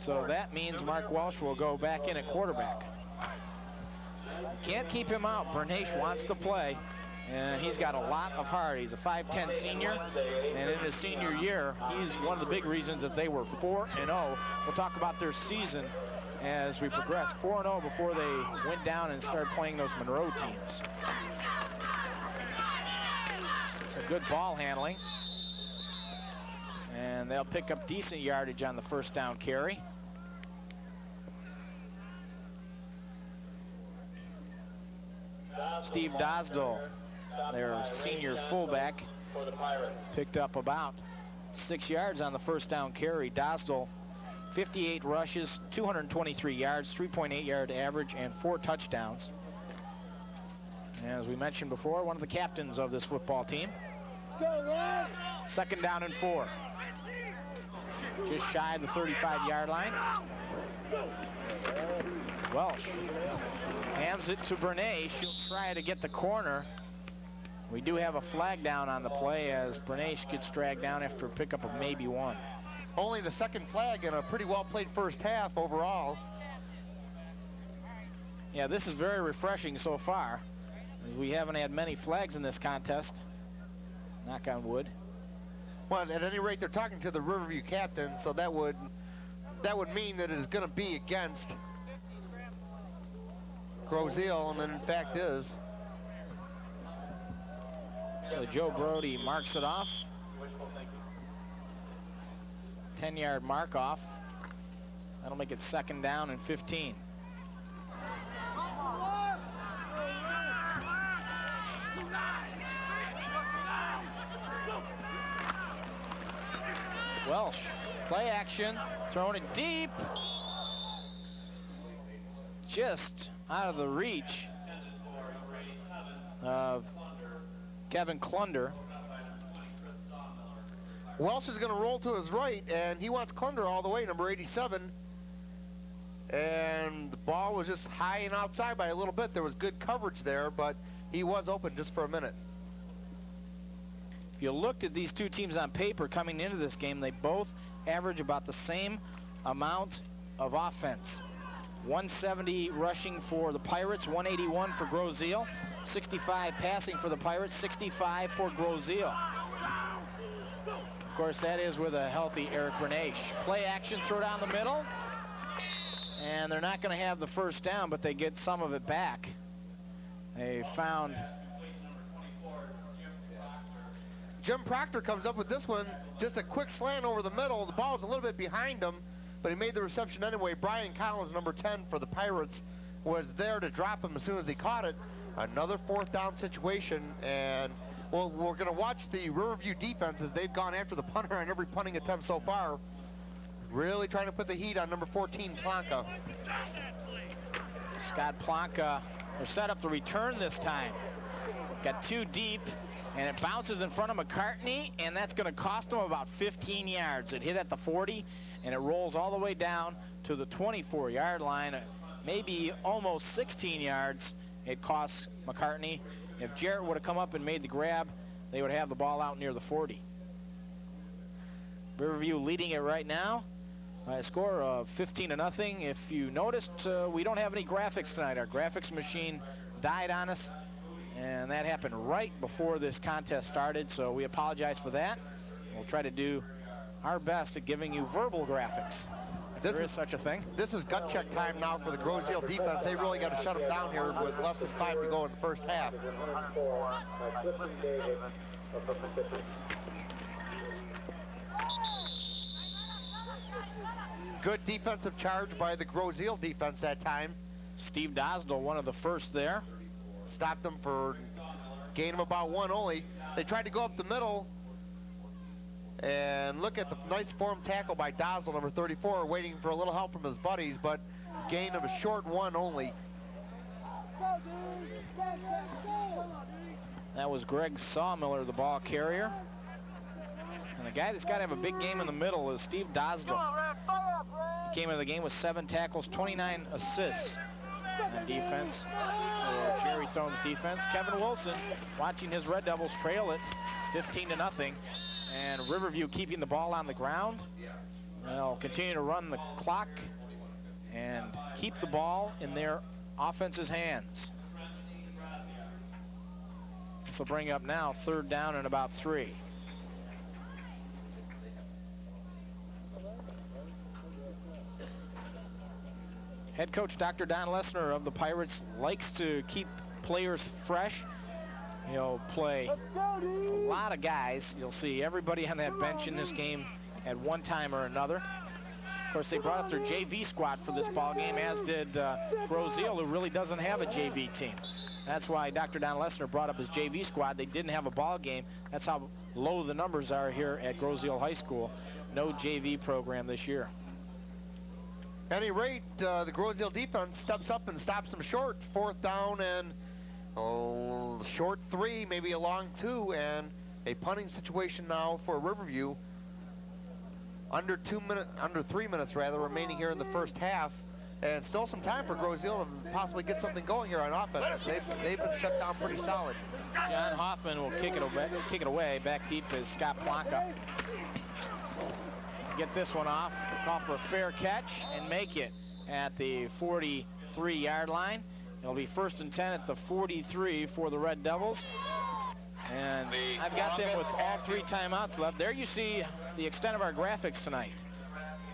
[SPEAKER 2] So that means Mark Welsh will go back in at quarterback. Can't keep him out. Bernays wants to play, and he's got a lot of heart. He's a 5'10" senior, and in his senior year, he's one of the big reasons that they were 4-0. We'll talk about their season as we progress. 4-0 before they went down and started playing those Monroe teams. Some good ball handling. And they'll pick up decent yardage on the first down carry. Steve Dosdell, their senior fullback, picked up about 6 yards on the first down carry. Dosdell, 58 rushes, 223 yards, 3.8 yard average, and 4 touchdowns. And as we mentioned before, one of the captains of this football team. 2nd down and 4. just shy of the 35-yard line. Welsh hands it to Bernays. She'll try to get the corner. We do have a flag down on the play as Bernays gets dragged down after a pickup of maybe one.
[SPEAKER 5] Only the second flag in a pretty well-played first half overall.
[SPEAKER 2] Yeah, this is very refreshing so far, as we haven't had many flags in this contest. Knock on wood.
[SPEAKER 5] Well, at any rate, they're talking to the Riverview captain, so that would mean that it is going to be against Grosse Ile, and then in fact is.
[SPEAKER 2] So Joe Brody marks it off. 10-yard mark off. That'll make it second down and 15. Welsh, play action, throwing it deep. Just out of the reach of Kevin Clunder.
[SPEAKER 5] Welsh is going to roll to his right, and he wants Clunder all the way, number 87. And the ball was just high and outside by a little bit. There was good coverage there, but he was open just for a minute.
[SPEAKER 2] If you looked at these two teams on paper coming into this game, they both average about the same amount of offense. 170 rushing for the Pirates, 181 for Grosse Ile. 65 passing for the Pirates, 65 for Grosse Ile. Of course, that is with a healthy Eric Bernays. Play action, throw down the middle. And they're not going to have the first down, but they get some of it back. They found...
[SPEAKER 5] Jim Proctor comes up with this one, just a quick slant over the middle. The ball was a little bit behind him, but he made the reception anyway. Brian Collins, number 10 for the Pirates, was there to drop him as soon as he caught it. Another fourth down situation, and well, we're going to watch the Riverview defense as they've gone after the punter on every punting attempt so far. Really trying to put the heat on number 14, Plonka.
[SPEAKER 2] Scott Plonka will set up the return this time. Got two deep, and it bounces in front of McCartney, and that's going to cost him about 15 yards. It hit at the 40, and it rolls all the way down to the 24-yard line, maybe almost 16 yards. It costs McCartney. If Jarrett would have come up and made the grab, they would have the ball out near the 40. Riverview leading it right now by a score of 15-0. If you noticed, we don't have any graphics tonight. Our graphics machine died on us, and that happened right before this contest started, so we apologize for that. We'll try to do our best at giving you verbal graphics. If there is such a thing.
[SPEAKER 5] This is gut check time now for the Grosse Ile defense. They really got to shut them down here with less than 5 to go in the first half. Good defensive charge by the Grosse Ile defense that time.
[SPEAKER 2] Steve Dosdell, one of the first there.
[SPEAKER 5] Stopped them for a gain of about one only. They tried to go up the middle. And look at the nice form tackle by Dosdell, number 34, waiting for a little help from his buddies, but gain of a short one only.
[SPEAKER 2] That was Greg Sawmiller, the ball carrier. And the guy that's got to have a big game in the middle is Steve Dosdell. He came into the game with 7 tackles, 29 assists on defense, for Jerry Thome's defense. Kevin Wilson watching his Red Devils trail it 15-0. And Riverview keeping the ball on the ground. They'll continue to run the clock and keep the ball in their offense's hands. This will bring up now 3rd down and about 3. Head coach Dr. Don Lesnar of the Pirates likes to keep players fresh. He'll play a lot of guys. You'll see everybody on that bench in this game at one time or another. Of course, they brought up their JV squad for this ball game, as did Grosse Ile, who really doesn't have a JV team. That's why Dr. Don Lesnar brought up his JV squad. They didn't have a ball game. That's how low the numbers are here at Grosse Ile High School. No JV program this year.
[SPEAKER 5] At any rate, the Grosse Ile defense steps up and stops them short. 4th down and short 3, maybe a long 2, and a punting situation now for Riverview. under 3 minutes rather, remaining here in the first half. And still some time for Grosse Ile to possibly get something going here on offense. They've been shut down pretty solid.
[SPEAKER 2] John Hoffman will kick it away. Back deep is Scott Plonka. Get this one off, call for a fair catch, and make it at the 43-yard line. It'll be 1st and 10 at the 43 for the Red Devils. And I've got them with all 3 timeouts left. There you see the extent of our graphics tonight.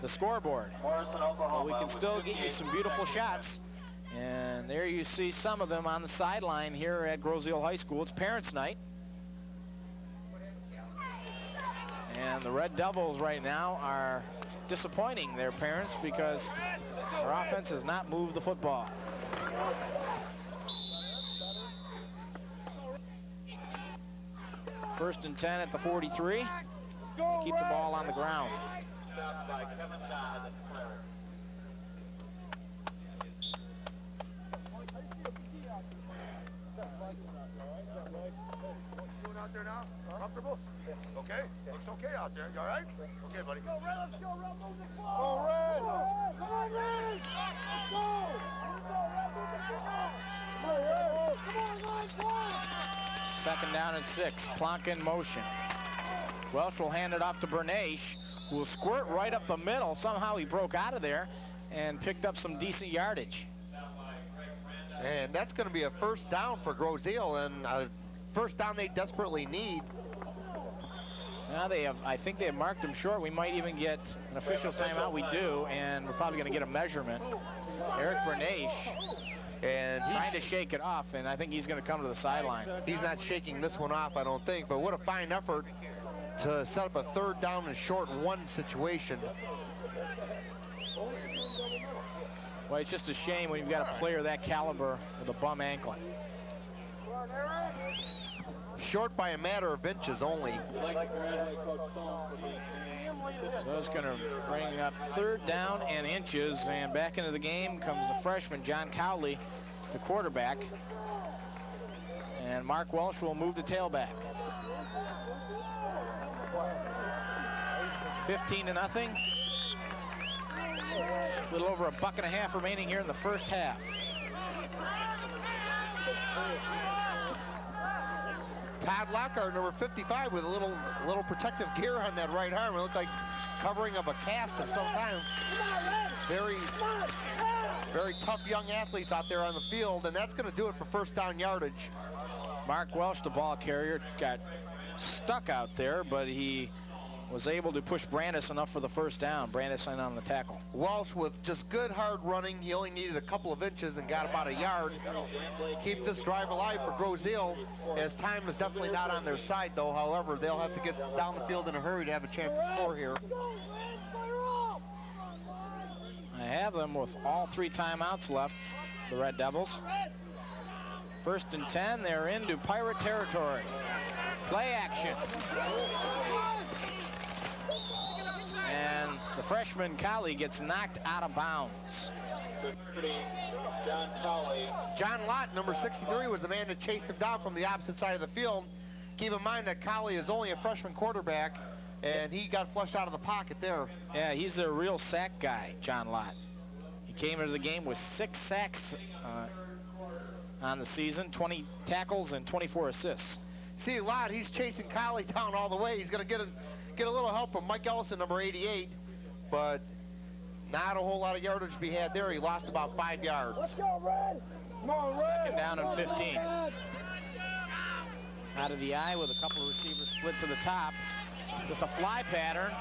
[SPEAKER 2] The scoreboard. But we can still get you some beautiful shots. And there you see some of them on the sideline here at Grosse Ile High School. It's Parents' Night. And the Red Devils right now are disappointing their parents because their offense has not moved the football. First and 10 at the 43. Keep the ball on the ground.
[SPEAKER 9] Out there now? Comfortable? Okay? Looks okay out there. You all right? Okay, buddy. Go, Red. Let's go, Red. Move the ball. Go, Red. Come on, Red. Let's go. Come on, Red.
[SPEAKER 2] 2nd down and 6. Plonka in motion. Welsh will hand it off to Bernache, who will squirt right up the middle. Somehow he broke out of there and picked up some decent yardage.
[SPEAKER 5] And that's going to be a 1st down for Grosse Ile, and a 1st down they desperately need.
[SPEAKER 2] Now I think they have marked him short. We might even get an official's timeout. We do, and we're probably going to get a measurement. Eric Bernache
[SPEAKER 5] And
[SPEAKER 2] trying to shake it off, and I think he's going to come to the sideline.
[SPEAKER 5] He's not shaking this one off, I don't think, but what a fine effort to set up a 3rd down and short 1 situation.
[SPEAKER 2] Well, it's just a shame when you've got a player that caliber with a bum ankle.
[SPEAKER 5] Short by a matter of inches only.
[SPEAKER 2] So it's going to bring up 3rd down and inches, and back into the game comes the freshman, John Cowley, the quarterback. And Mark Welsh will move the tailback. 15-0. A little over $1.50 remaining here in the first half.
[SPEAKER 5] Todd Lockhart, number 55, with a little protective gear on that right arm. It looked like covering of a cast of some kind. Very, very tough young athletes out there on the field, and that's going to do it for 1st down yardage.
[SPEAKER 2] Mark Welsh, the ball carrier, got stuck out there, but he was able to push Brandis enough for the 1st down. Brandis in on the tackle.
[SPEAKER 5] Welsh with just good hard running. He only needed a couple of inches and got about a yard. Keep this drive alive for Grosse Ile, as time is definitely not on their side, though. However, they'll have to get down the field in a hurry to have a chance to score here.
[SPEAKER 2] I have them with all 3 timeouts left, the Red Devils. 1st and 10, they're into Pirate territory. Play action. And the freshman Cowley gets knocked out of bounds.
[SPEAKER 5] John Lott, number 63, was the man that chased him down from the opposite side of the field. Keep in mind that Cowley is only a freshman quarterback, and he got flushed out of the pocket there.
[SPEAKER 2] Yeah, he's a real sack guy, John Lott. He came into the game with 6 sacks on the season, 20 tackles and 24 assists.
[SPEAKER 5] See, Lott, he's chasing Cowley down all the way. He's going to get a little help from Mike Ellison, number 88, but not a whole lot of yardage to be had there. He lost about 5 yards.
[SPEAKER 9] Let's go, Red. Come on, Red.
[SPEAKER 2] 2nd down and 15. Out of the eye with a couple of receivers split to the top. Just a fly pattern.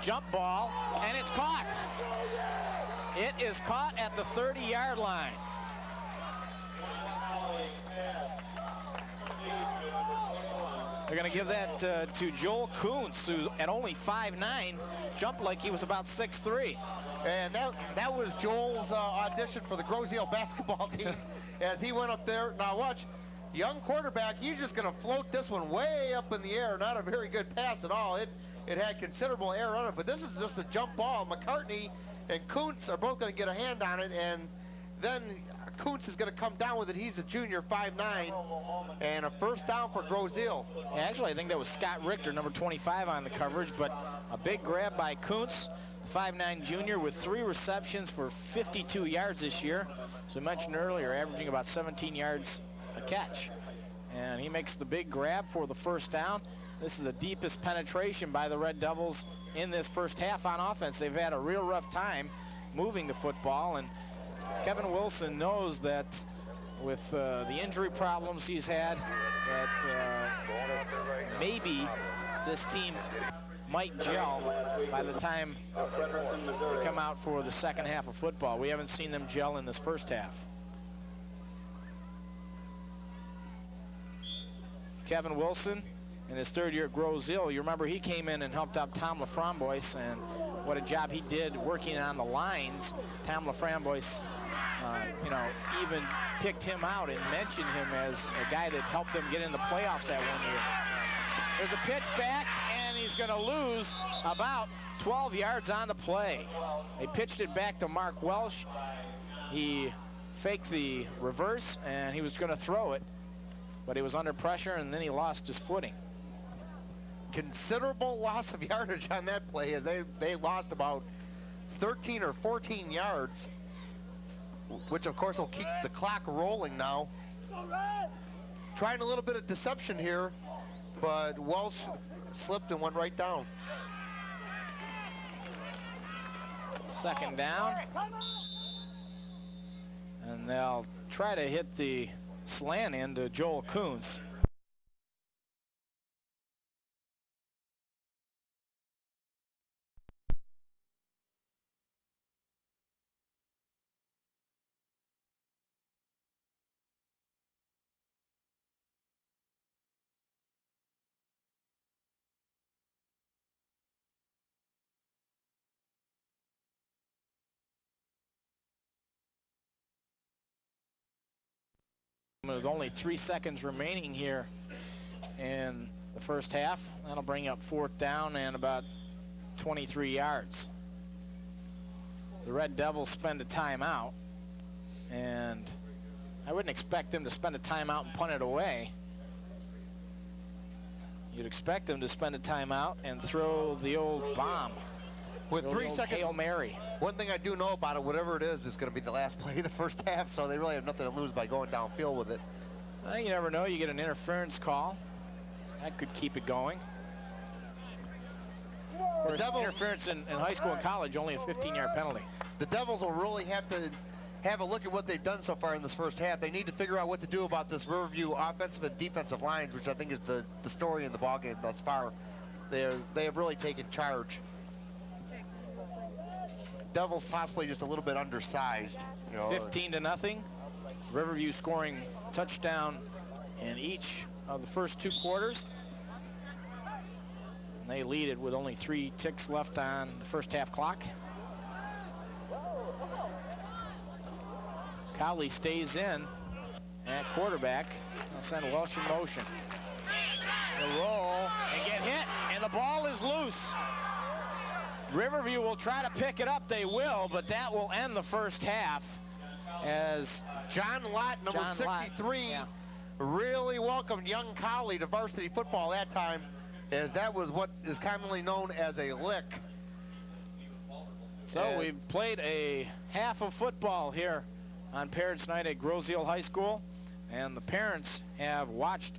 [SPEAKER 2] Jump ball, and it's caught. It is caught at the 30-yard line. They're going to give that to Joel Kuntz, who at only 5'9", jumped like he was about 6'3".
[SPEAKER 5] And that was Joel's audition for the Grosse Ile basketball team as he went up there. Now watch, young quarterback, he's just going to float this one way up in the air. Not a very good pass at all. It had considerable air on it, but this is just a jump ball. McCartney and Kuntz are both going to get a hand on it, and then Kuntz is going to come down with it. He's a junior, 5'9", and a 1st down for Grosse Ile.
[SPEAKER 2] Actually, I think that was Scott Richter, number 25, on the coverage, but A big grab by Kuntz, 5'9" junior with 3 receptions for 52 yards this year. As I mentioned earlier, averaging about 17 yards a catch. And he makes the big grab for the first down. This is the deepest penetration by the Red Devils in this first half on offense. They've had a real rough time moving the football, and Kevin Wilson knows that with the injury problems he's had, that maybe this team might gel by the time they come out for the second half of football. We haven't seen them gel in this first half. Kevin Wilson, in his third year at Grosse Ile, you remember he came in and helped out Tom LaFramboise, and what a job he did working on the lines. Tom LaFramboise, you know, even picked him out and mentioned him as a guy that helped them get in the playoffs that one year. There's a pitch back, and he's going to lose about 12 yards on the play. They pitched it back to Mark Welsh. He faked the reverse, and he was going to throw it, but he was under pressure, and then he lost his footing.
[SPEAKER 5] Considerable loss of yardage on that play, as they lost about 13 or 14 yards, which of course will keep the clock rolling now. Trying a little bit of deception here, but Welsh slipped and went right down.
[SPEAKER 2] Second down, and they'll try to hit the slant into Joel Kuntz. There's only 3 seconds remaining here in the first half. That'll bring up fourth down and about 23 yards. The Red Devils spend a timeout, and I wouldn't expect them to spend a timeout and punt it away. You'd expect them to spend a timeout and throw the old bomb.
[SPEAKER 5] With 3 seconds,
[SPEAKER 2] Hail Mary.
[SPEAKER 5] One thing I do know about it, whatever it is going to be the last play of the first half, so they really have nothing to lose by going downfield with it.
[SPEAKER 2] You never know. You get an interference call. That could keep it going. Of course, interference in high school and college, only a 15-yard penalty.
[SPEAKER 5] The Devils will really have to have a look at what they've done so far in this first half. They need to figure out what to do about this Riverview offensive and defensive lines, which I think is the story in the ballgame thus far. They have really taken charge. Devils possibly just a little bit undersized.
[SPEAKER 2] 15-0. Riverview scoring touchdown in each of the first 2 quarters. And they lead it with only 3 ticks left on the first half clock. Cowley stays in at quarterback. I'll send Welsh in motion. The roll and get hit, and the ball is loose. Riverview will try to pick it up. They will, but that will end the first half as
[SPEAKER 5] John Lott, number 63, really welcomed young Cowley to varsity football that time, as that was what is commonly known as a lick.
[SPEAKER 2] So we've played a half of football here on Parents Night at Grosse Ile High School, and the parents have watched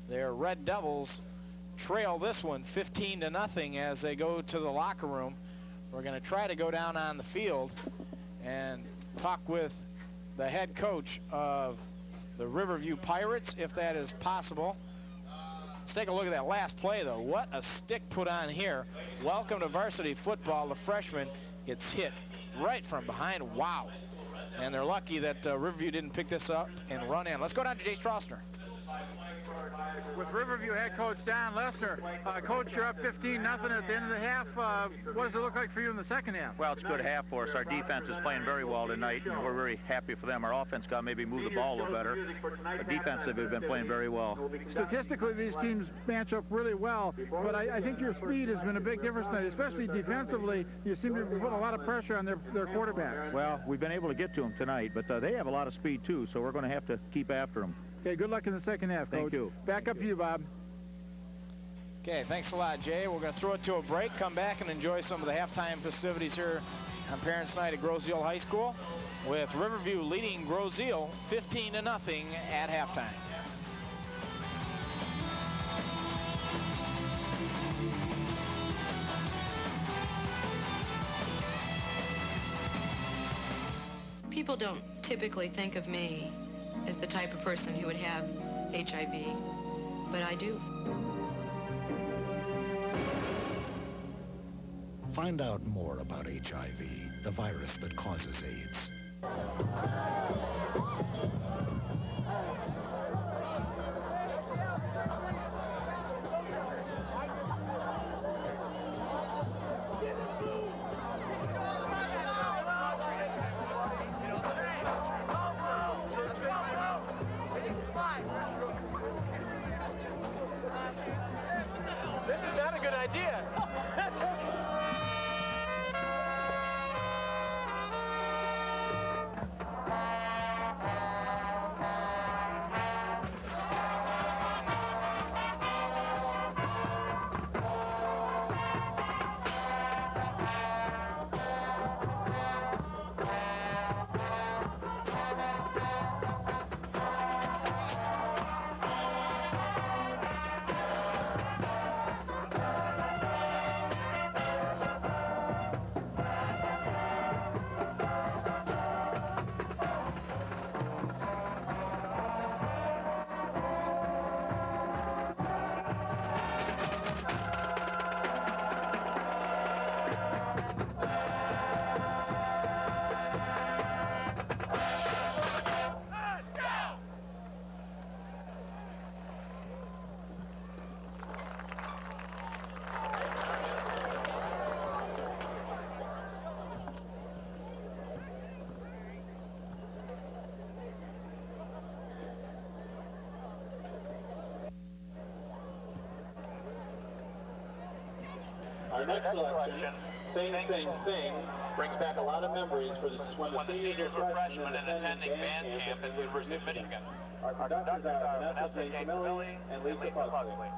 [SPEAKER 2] their Red Devils trail this one 15-0 as they go to the locker room. We're going to try to go down on the field and talk with the head coach of the Riverview Pirates, if that is possible. Let's take a look at that last play, though. What a stick put on here. Welcome to varsity football. The freshman gets hit right from behind. Wow. And they're lucky that Riverview didn't pick this up and run in. Let's go down to Jay Strassner.
[SPEAKER 4] With Riverview head coach Don Lesner. Coach, you're up 15-0 at the end of the half. What does it look like for you in the second half?
[SPEAKER 10] Well, it's a good half for us. Our defense is playing very well tonight, and we're very happy for them. Our offense got maybe move the ball a little better. Our defensive has been playing very well.
[SPEAKER 4] Statistically, these teams match up really well, but I think your speed has been a big difference tonight, especially defensively. You seem to be putting a lot of pressure on their quarterbacks.
[SPEAKER 10] Well, we've been able to get to them tonight, but they have a lot of speed, too, so we're going to have to keep after them.
[SPEAKER 4] Okay, good luck in the second half, Coach.
[SPEAKER 10] Thank you.
[SPEAKER 4] Back up to you, Bob.
[SPEAKER 2] Okay, thanks a lot, Jay. We're going to throw it to a break, come back and enjoy some of the halftime festivities here on Parents' Night at Grosse Ile High School, with Riverview leading Grosse Ile 15-0 at halftime.
[SPEAKER 6] People don't typically think of me as the type of person who would have HIV, but I do.
[SPEAKER 7] Find out more about HIV, the virus that causes AIDS.
[SPEAKER 5] This is not a good idea.
[SPEAKER 8] Our next selection, Sing, Sing, Sing, brings back a lot of memories for when the seniors were freshmen and attending band camp at the University of Michigan. Our conductors are Vanessa J. Camilli and Lisa Buckley.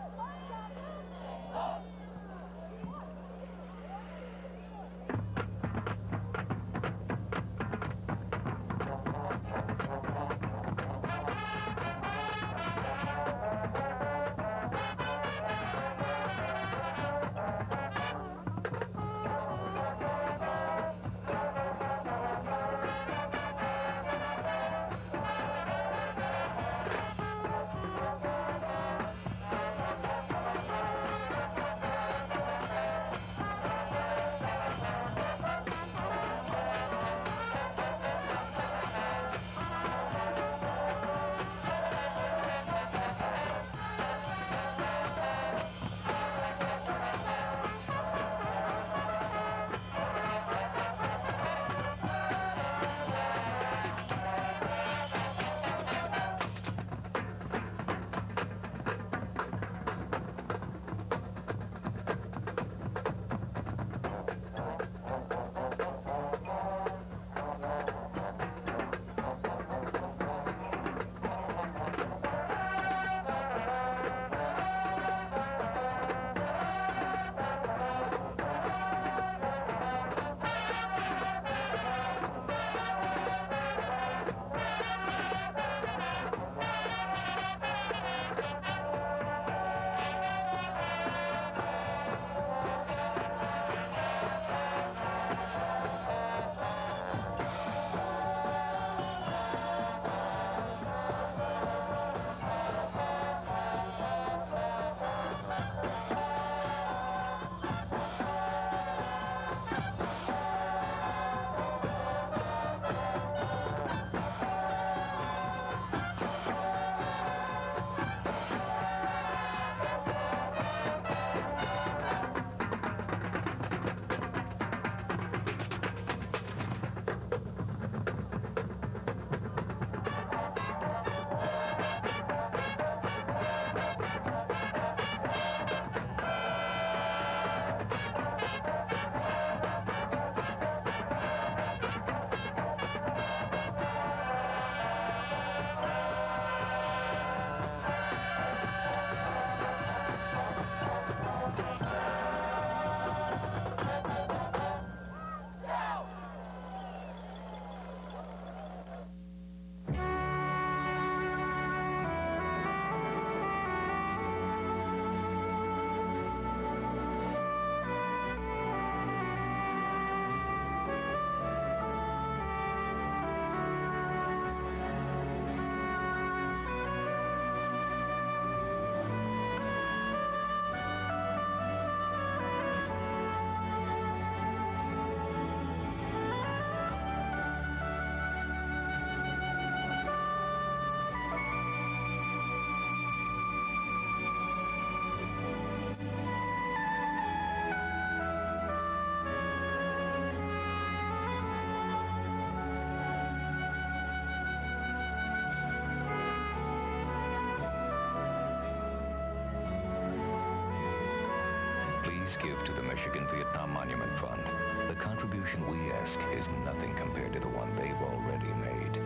[SPEAKER 11] gift to the Michigan Vietnam Monument Fund, the contribution we ask is nothing compared to the one they've already made.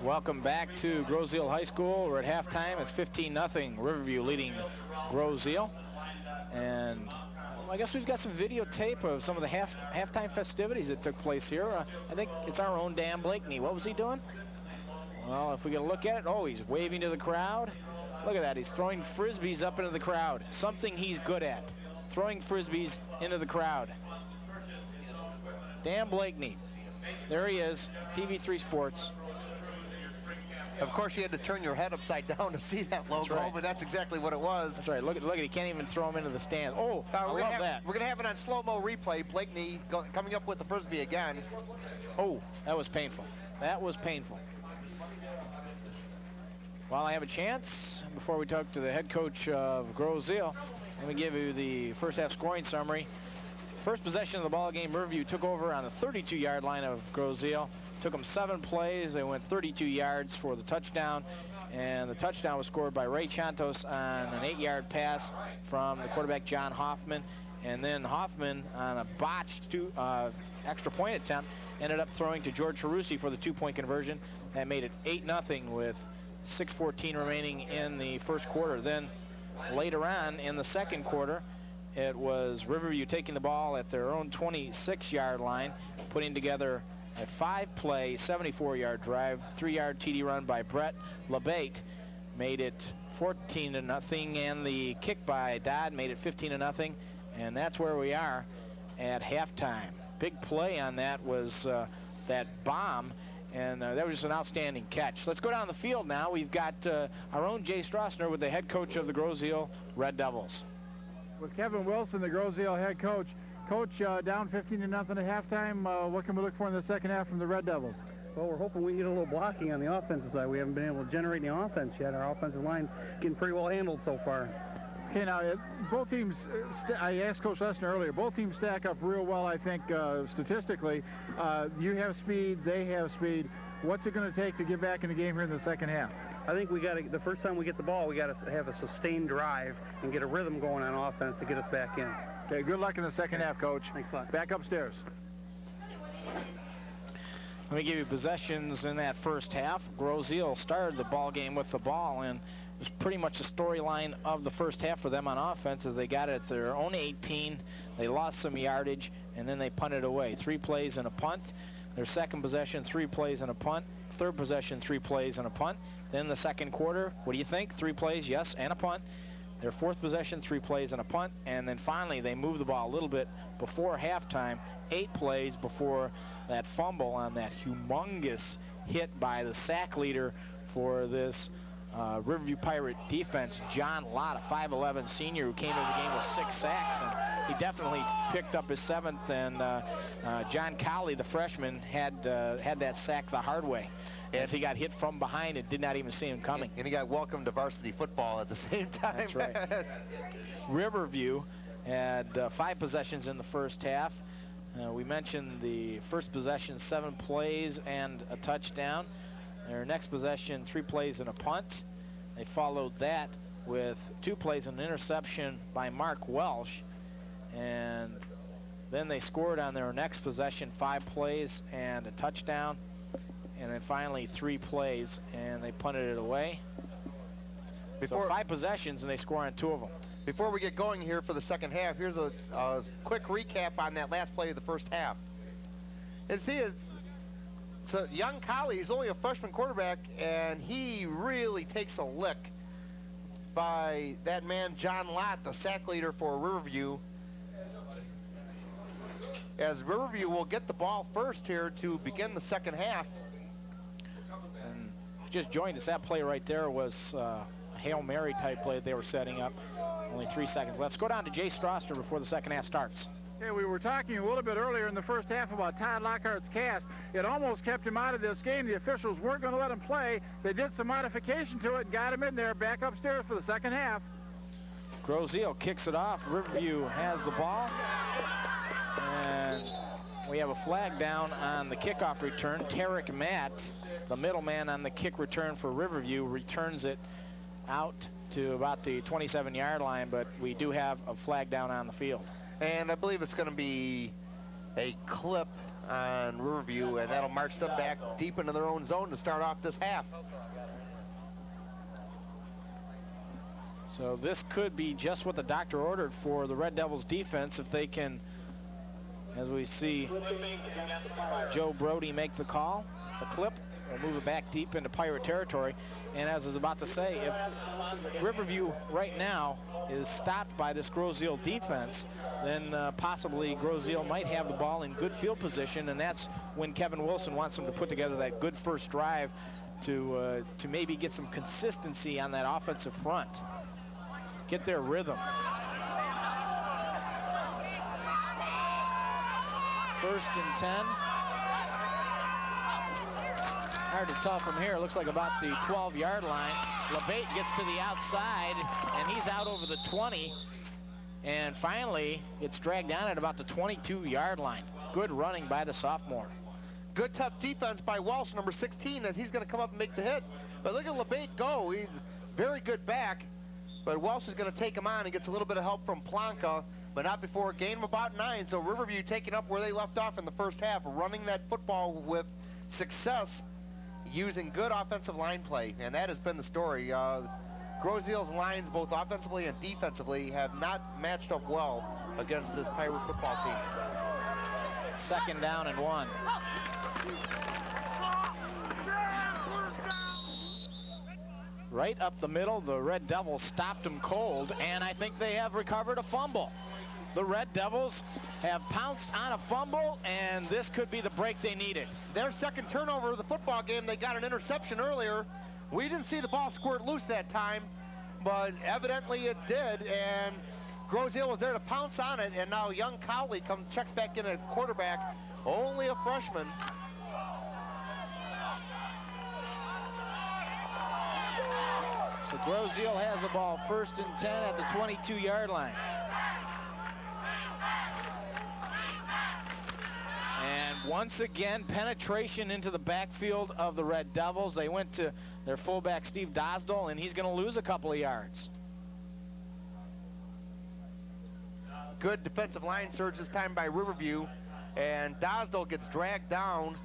[SPEAKER 2] Welcome back to Grosse Ile High School. We're at halftime. It's 15-0. Riverview leading Grosse Ile. And I guess we've got some videotape of some of the halftime festivities that took place here. I think it's our own Dan Blakeney. What was he doing? Well, if we get a look at it, oh, he's waving to the crowd. Look at that. He's throwing Frisbees up into the crowd. Something he's good at. Throwing Frisbees into the crowd. Dan Blakeney. There he is, TV3 Sports.
[SPEAKER 5] Of course, you had to turn your head upside down to see that logo,
[SPEAKER 2] right.
[SPEAKER 5] But that's exactly what it was.
[SPEAKER 2] That's right. Look at he can't even throw him into the stand. Oh, I love that.
[SPEAKER 5] We're going to have it on slow-mo replay. Blakeney coming up with the Frisbee again.
[SPEAKER 2] Oh, that was painful. That was painful. While I have a chance, before we talk to the head coach of Grosse Ile, let me give you the first half scoring summary. First possession of the ball game, Riverview took over on the 32-yard line of Grosse Ile. Took them 7 plays. They went 32 yards for the touchdown, and the touchdown was scored by Ray Chantos on an 8-yard pass from the quarterback John Hoffman, and then Hoffman on a botched extra point attempt ended up throwing to George Harusi for the 2-point conversion. That made it 8-0 with 6:14 remaining in the first quarter. Then later on in the second quarter, it was Riverview taking the ball at their own 26-yard line, putting together a 5-play, 74-yard drive, 3-yard TD run by Brett LeBate made it 14-0, and the kick by Dodd made it 15-0, and that's where we are at halftime. Big play on that was that bomb, and that was just an outstanding catch. Let's go down the field now. We've got our own Jay Strassner with the head coach of the Grosse Ile Red Devils.
[SPEAKER 12] With Kevin Wilson, the Grosse Ile head coach. Coach, down 15-0 at halftime. What can we look for in the second half from the Red Devils?
[SPEAKER 1] Well, we're hoping we can get a little blocking on the offensive side. We haven't been able to generate any offense yet. Our offensive line getting pretty well handled so far.
[SPEAKER 12] Okay, now, both teams, I asked Coach Lesnar earlier, both teams stack up real well, I think, statistically. You have speed, they have speed. What's it going to take to get back in the game here in the second half?
[SPEAKER 1] I think we got to, the first time we get the ball, we got to have a sustained drive and get a rhythm going on offense to get us back in.
[SPEAKER 12] Okay, good luck in the second half, Coach.
[SPEAKER 1] Thanks a lot.
[SPEAKER 12] Back upstairs.
[SPEAKER 2] Let me give you possessions in that first half. Grosse Ile started the ball game with the ball, and it was pretty much the storyline of the first half for them on offense as they got it at their own 18. They lost some yardage, and then they punted away. 3 plays and a punt. Their second possession, 3 plays and a punt. Third possession, 3 plays and a punt. Then the second quarter, what do you think? 3 plays, yes, and a punt. Their fourth possession, 3 plays and a punt. And then finally, they moved the ball a little bit before halftime. 8 plays before that fumble on that humongous hit by the sack leader for this Riverview Pirate defense, John Lott, a 5'11 senior who came into the game with 6 sacks, and he definitely picked up his 7th. And John Colley, the freshman, had that sack the hard way. As he got hit from behind and did not even see him coming.
[SPEAKER 5] And he got welcomed to varsity football at the same time.
[SPEAKER 2] That's right. Riverview had 5 possessions in the first half. We mentioned the first possession, 7 plays and a touchdown. Their next possession, 3 plays and a punt. They followed that with 2 plays and an interception by Mark Welsh. And then they scored on their next possession, 5 plays and a touchdown. And then finally 3 plays, and they punted it away. So 5 possessions, and they score on 2 of them.
[SPEAKER 5] Before we get going here for the second half, here's a quick recap on that last play of the first half. And see, it's a young Colley. He's only a freshman quarterback, and he really takes a lick by that man, John Lott, the sack leader for Riverview. As Riverview will get the ball first here to begin the second half.
[SPEAKER 2] And just joined us, that play right there was a Hail Mary type play they were setting up. Only 3 seconds left. Let's go down to Jay Strassner before the second half starts.
[SPEAKER 12] Hey, we were talking a little bit earlier in the first half about Todd Lockhart's cast. It almost kept him out of this game. The officials weren't going to let him play. They did some modification to it and got him in there back upstairs for the second half.
[SPEAKER 2] Grosse Ile kicks it off. Riverview has the ball. And we have a flag down on the kickoff return. Tarek Matt, the middleman on the kick return for Riverview, returns it out to about the 27-yard line, but we do have a flag down on the field.
[SPEAKER 5] And I believe it's going to be a clip on Riverview, and that'll march them back deep into their own zone to start off this half.
[SPEAKER 2] So this could be just what the doctor ordered for the Red Devils defense if they can, as we see Joe Brody make the call, the clip, or move it back deep into Pirate territory. And as I was about to say, if Riverview right now is stopped by this Grosse Ile defense, then possibly Grosse Ile might have the ball in good field position, and that's when Kevin Wilson wants them to put together that good first drive to maybe get some consistency on that offensive front, get their rhythm. First and 10. Hard to tell from here. Looks like about the 12-yard line. LeBate gets to the outside, and he's out over the 20. And finally, it's dragged down at about the 22-yard line. Good running by the sophomore.
[SPEAKER 5] Good tough defense by Walsh, number 16, as he's going to come up and make the hit. But look at LeBate go. He's very good back. But Walsh is going to take him on and gets a little bit of help from Planka, but not before a gain of about 9. So Riverview taking up where they left off in the first half, running that football with success, using good offensive line play, and that has been the story. Grosse Ile's lines, both offensively and defensively, have not matched up well against this Pirate football team.
[SPEAKER 2] Second down and 1. Right up the middle, the Red Devils stopped them cold, and I think they have recovered a fumble. The Red Devils have pounced on a fumble, and this could be the break they needed.
[SPEAKER 5] Their second turnover of the football game, they got an interception earlier. We didn't see the ball squirt loose that time, but evidently it did, and Grosse Ile was there to pounce on it, and now young Cowley checks back in at quarterback, only a freshman.
[SPEAKER 2] So Grosse Ile has the ball first and 10 at the 22-yard line. And once again, penetration into the backfield of the Red Devils. They went to their fullback, Steve Dosdall, and he's going to lose a couple of yards.
[SPEAKER 5] Good defensive line surge this time by Riverview, and Dosdall gets dragged down.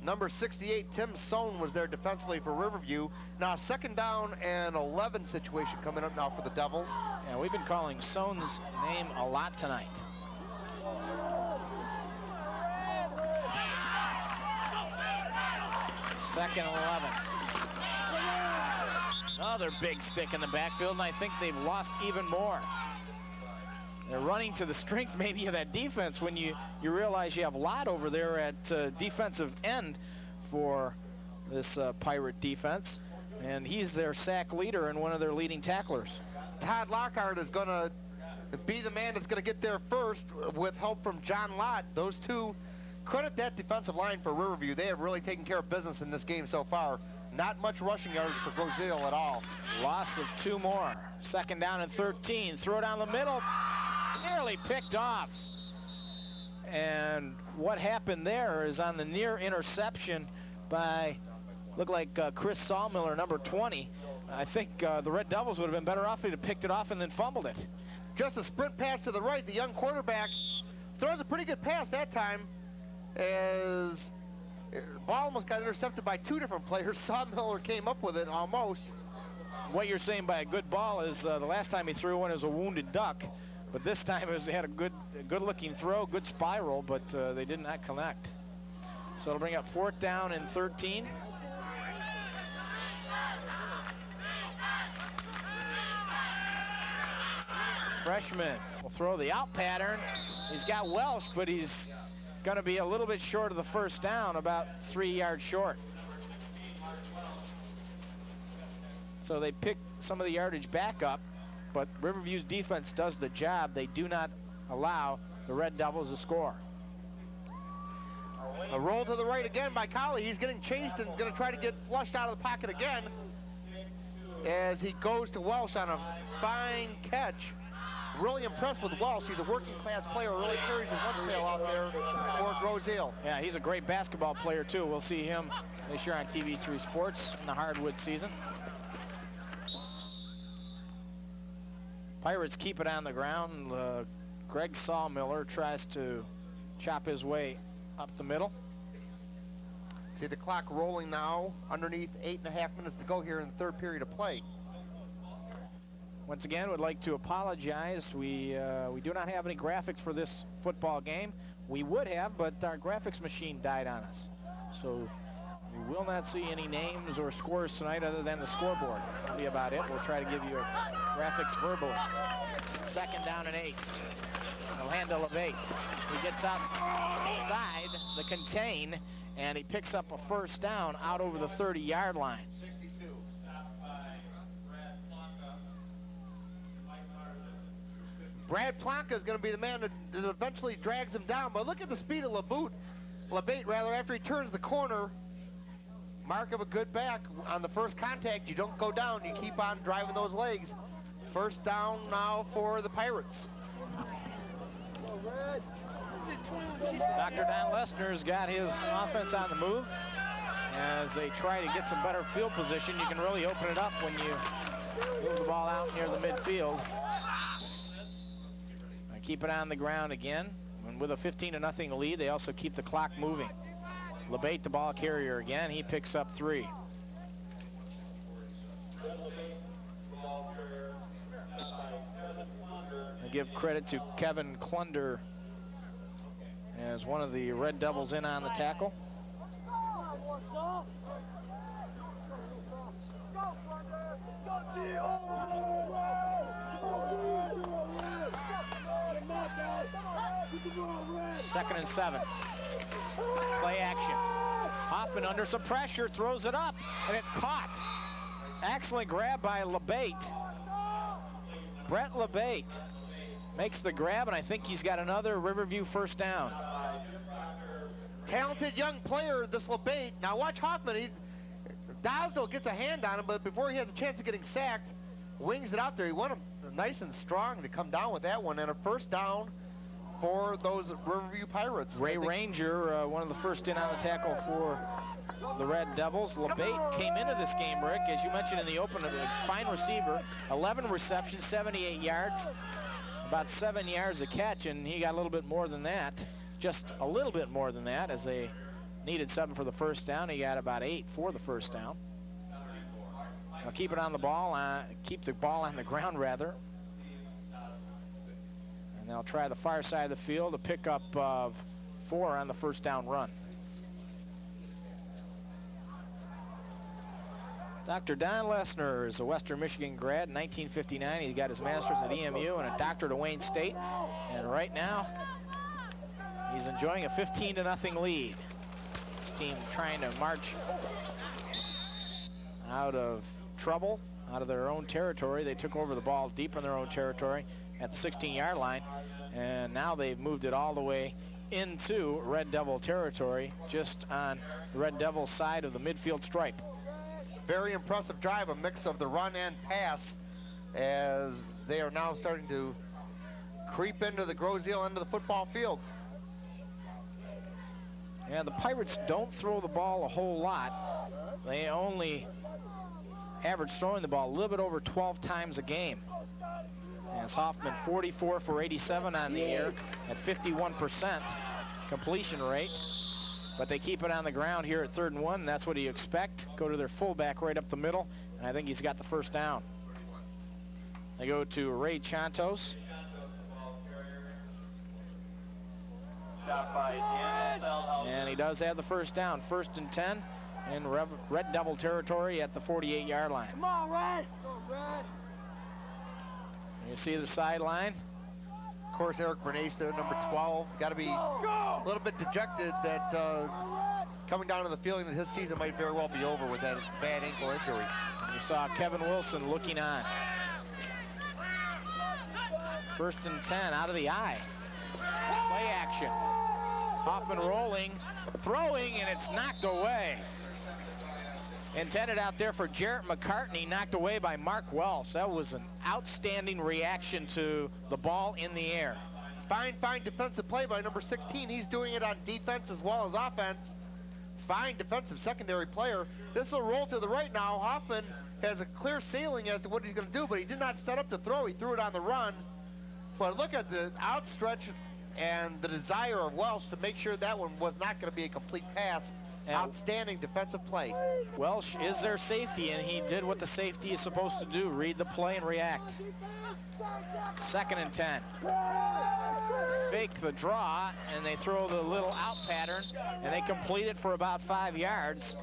[SPEAKER 5] Number 68, Tim Sohn, was there defensively for Riverview. Now, second down and 11 situation coming up now for the Devils.
[SPEAKER 2] And we've been calling Sohn's name a lot tonight. Second and 11. Another big stick in the backfield, and I think they've lost even more. They're running to the strength maybe of that defense when you realize you have a lot over there at defensive end for this Pirate defense. And he's their sack leader and one of their leading tacklers.
[SPEAKER 5] Todd Lockhart is going to be the man that's going to get there first with help from John Lott. Those two, credit that defensive line for Riverview. They have really taken care of business in this game so far. Not much rushing yards for Grosse Ile at all.
[SPEAKER 2] Loss of 2 more. Second down and 13. Throw down the middle. Nearly picked off. And what happened there is on the near interception by, looked like Chris Sawmiller, number 20. I think the Red Devils would have been better off if they'd picked it off and then fumbled it.
[SPEAKER 5] Just a sprint pass to the right. The young quarterback throws a pretty good pass that time, as the ball almost got intercepted by 2 different players. Sawmiller came up with it almost.
[SPEAKER 2] What you're saying by a good ball is the last time he threw one as a wounded duck, but this time they had a good-looking throw, good spiral, but they did not connect. So it'll bring up 4th down and 13. Freshman will throw the out pattern. He's got Welsh, but he's going to be a little bit short of the first down, about 3 yards short. So they pick some of the yardage back up, but Riverview's defense does the job. They do not allow the Red Devils to score.
[SPEAKER 5] A roll to the right again by Colley. He's getting chased and going to try to get flushed out of the pocket again. as he goes to Welsh on a fine catch. Really impressed with Welsh. He's a working-class player, really carries his lunch pail out there for Grosse Ile.
[SPEAKER 2] Yeah, he's a great basketball player, too. We'll see him this year on TV3 Sports in the hardwood season. Pirates keep it on the ground. Greg Sawmiller tries to chop his way up the middle.
[SPEAKER 5] See the clock rolling now, underneath 8.5 minutes to go here in the third period of play.
[SPEAKER 2] Once again, would like to apologize. We do not have any graphics for this football game. We would have, but our graphics machine died on us. So we will not see any names or scores tonight other than the scoreboard. That'll be about it. We'll try to give you graphics verbally. 2nd down and 8. They'll hand to LeBate. He gets outside the contain, and he picks up a first down out over the 30-yard line.
[SPEAKER 5] Brad Plonka is going to be the man that eventually drags him down. But look at the speed of LeBate, after he turns the corner. Mark of a good back. On the first contact, you don't go down. You keep on driving those legs. First down now for the Pirates.
[SPEAKER 2] Dr. Don Lesner's got his offense on the move. As they try to get some better field position, you can really open it up when you move the ball out near the midfield. Keep it on the ground again. And with a 15-0 lead, they also keep the clock moving. LeBate, the ball carrier again. He picks up 3. I give credit to Kevin Klunder as one of the Red Devils in on the tackle. Second and 7. Play action. Hoffman under some pressure, throws it up, and it's caught. Excellent grab by LeBate. Brett LeBate makes the grab, and I think he's got another Riverview first down.
[SPEAKER 5] Talented young player, this LeBate. Now watch Hoffman. Dosdo gets a hand on him, but before he has a chance of getting sacked, wings it out there. He won him nice and strong to come down with that one, and a first down for those Riverview Pirates.
[SPEAKER 2] Ray Ranger, one of the first in on the tackle for the Red Devils. LeBate came into this game, Rick, as you mentioned in the open, a fine receiver, 11 receptions, 78 yards, about 7 yards a catch, and he got a little bit more than that, just a little bit more than that, as they needed 7 for the first down. He got about 8 for the first down. Now keep it on the ball, keep the ball on the ground, rather. And they'll try the far side of the field, a pickup of 4 on the first down run. Dr. Don Lesner is a Western Michigan grad in 1959. He got his master's at EMU and a doctorate at Wayne State. And right now, he's enjoying a 15-0 lead. This team trying to march out of trouble, out of their own territory. They took over the ball deep in their own territory at the 16-yard line, and now they've moved it all the way into Red Devil territory, just on the Red Devil side of the midfield stripe.
[SPEAKER 5] Very impressive drive, a mix of the run and pass, as they are now starting to creep into the Grosse Ile end of the football field.
[SPEAKER 2] Yeah, the Pirates don't throw the ball a whole lot. They only average throwing the ball a little bit over 12 times a game. As Hoffman 44 for 87 on the year at 51% completion rate. But they keep it on the ground here at 3rd and 1. And that's what you expect. Go to their fullback right up the middle. And I think he's got the first down. They go to Ray Chantos. And he does have the first down. 1st and 10 in Red Devil territory at the 48-yard line.
[SPEAKER 13] Come on, Red! Go, Red!
[SPEAKER 2] You see the sideline.
[SPEAKER 5] Of course, Eric Bernays there, number 12. Got to be a little bit dejected that coming down to the feeling that his season might very well be over with that bad ankle injury.
[SPEAKER 2] And you saw Kevin Wilson looking on. 1st and 10 out of the eye. Play action. Hoffman rolling, throwing, and it's knocked away. Intended out there for Jarrett McCartney, knocked away by Mark Welsh. That was an outstanding reaction to the ball in the air.
[SPEAKER 5] Fine defensive play by number 16. He's doing it on defense as well as offense. Fine defensive secondary player. This will roll to the right now. Hoffman has a clear ceiling as to what he's going to do, but he did not set up to throw. He threw it on the run. But look at the outstretch and the desire of Welsh to make sure that one was not going to be a complete pass. And outstanding defensive play.
[SPEAKER 2] Welsh is their safety, and he did what the safety is supposed to do, read the play and react. 2nd and 10. Fake the draw, and they throw the little out pattern, and they complete it for about 5 yards.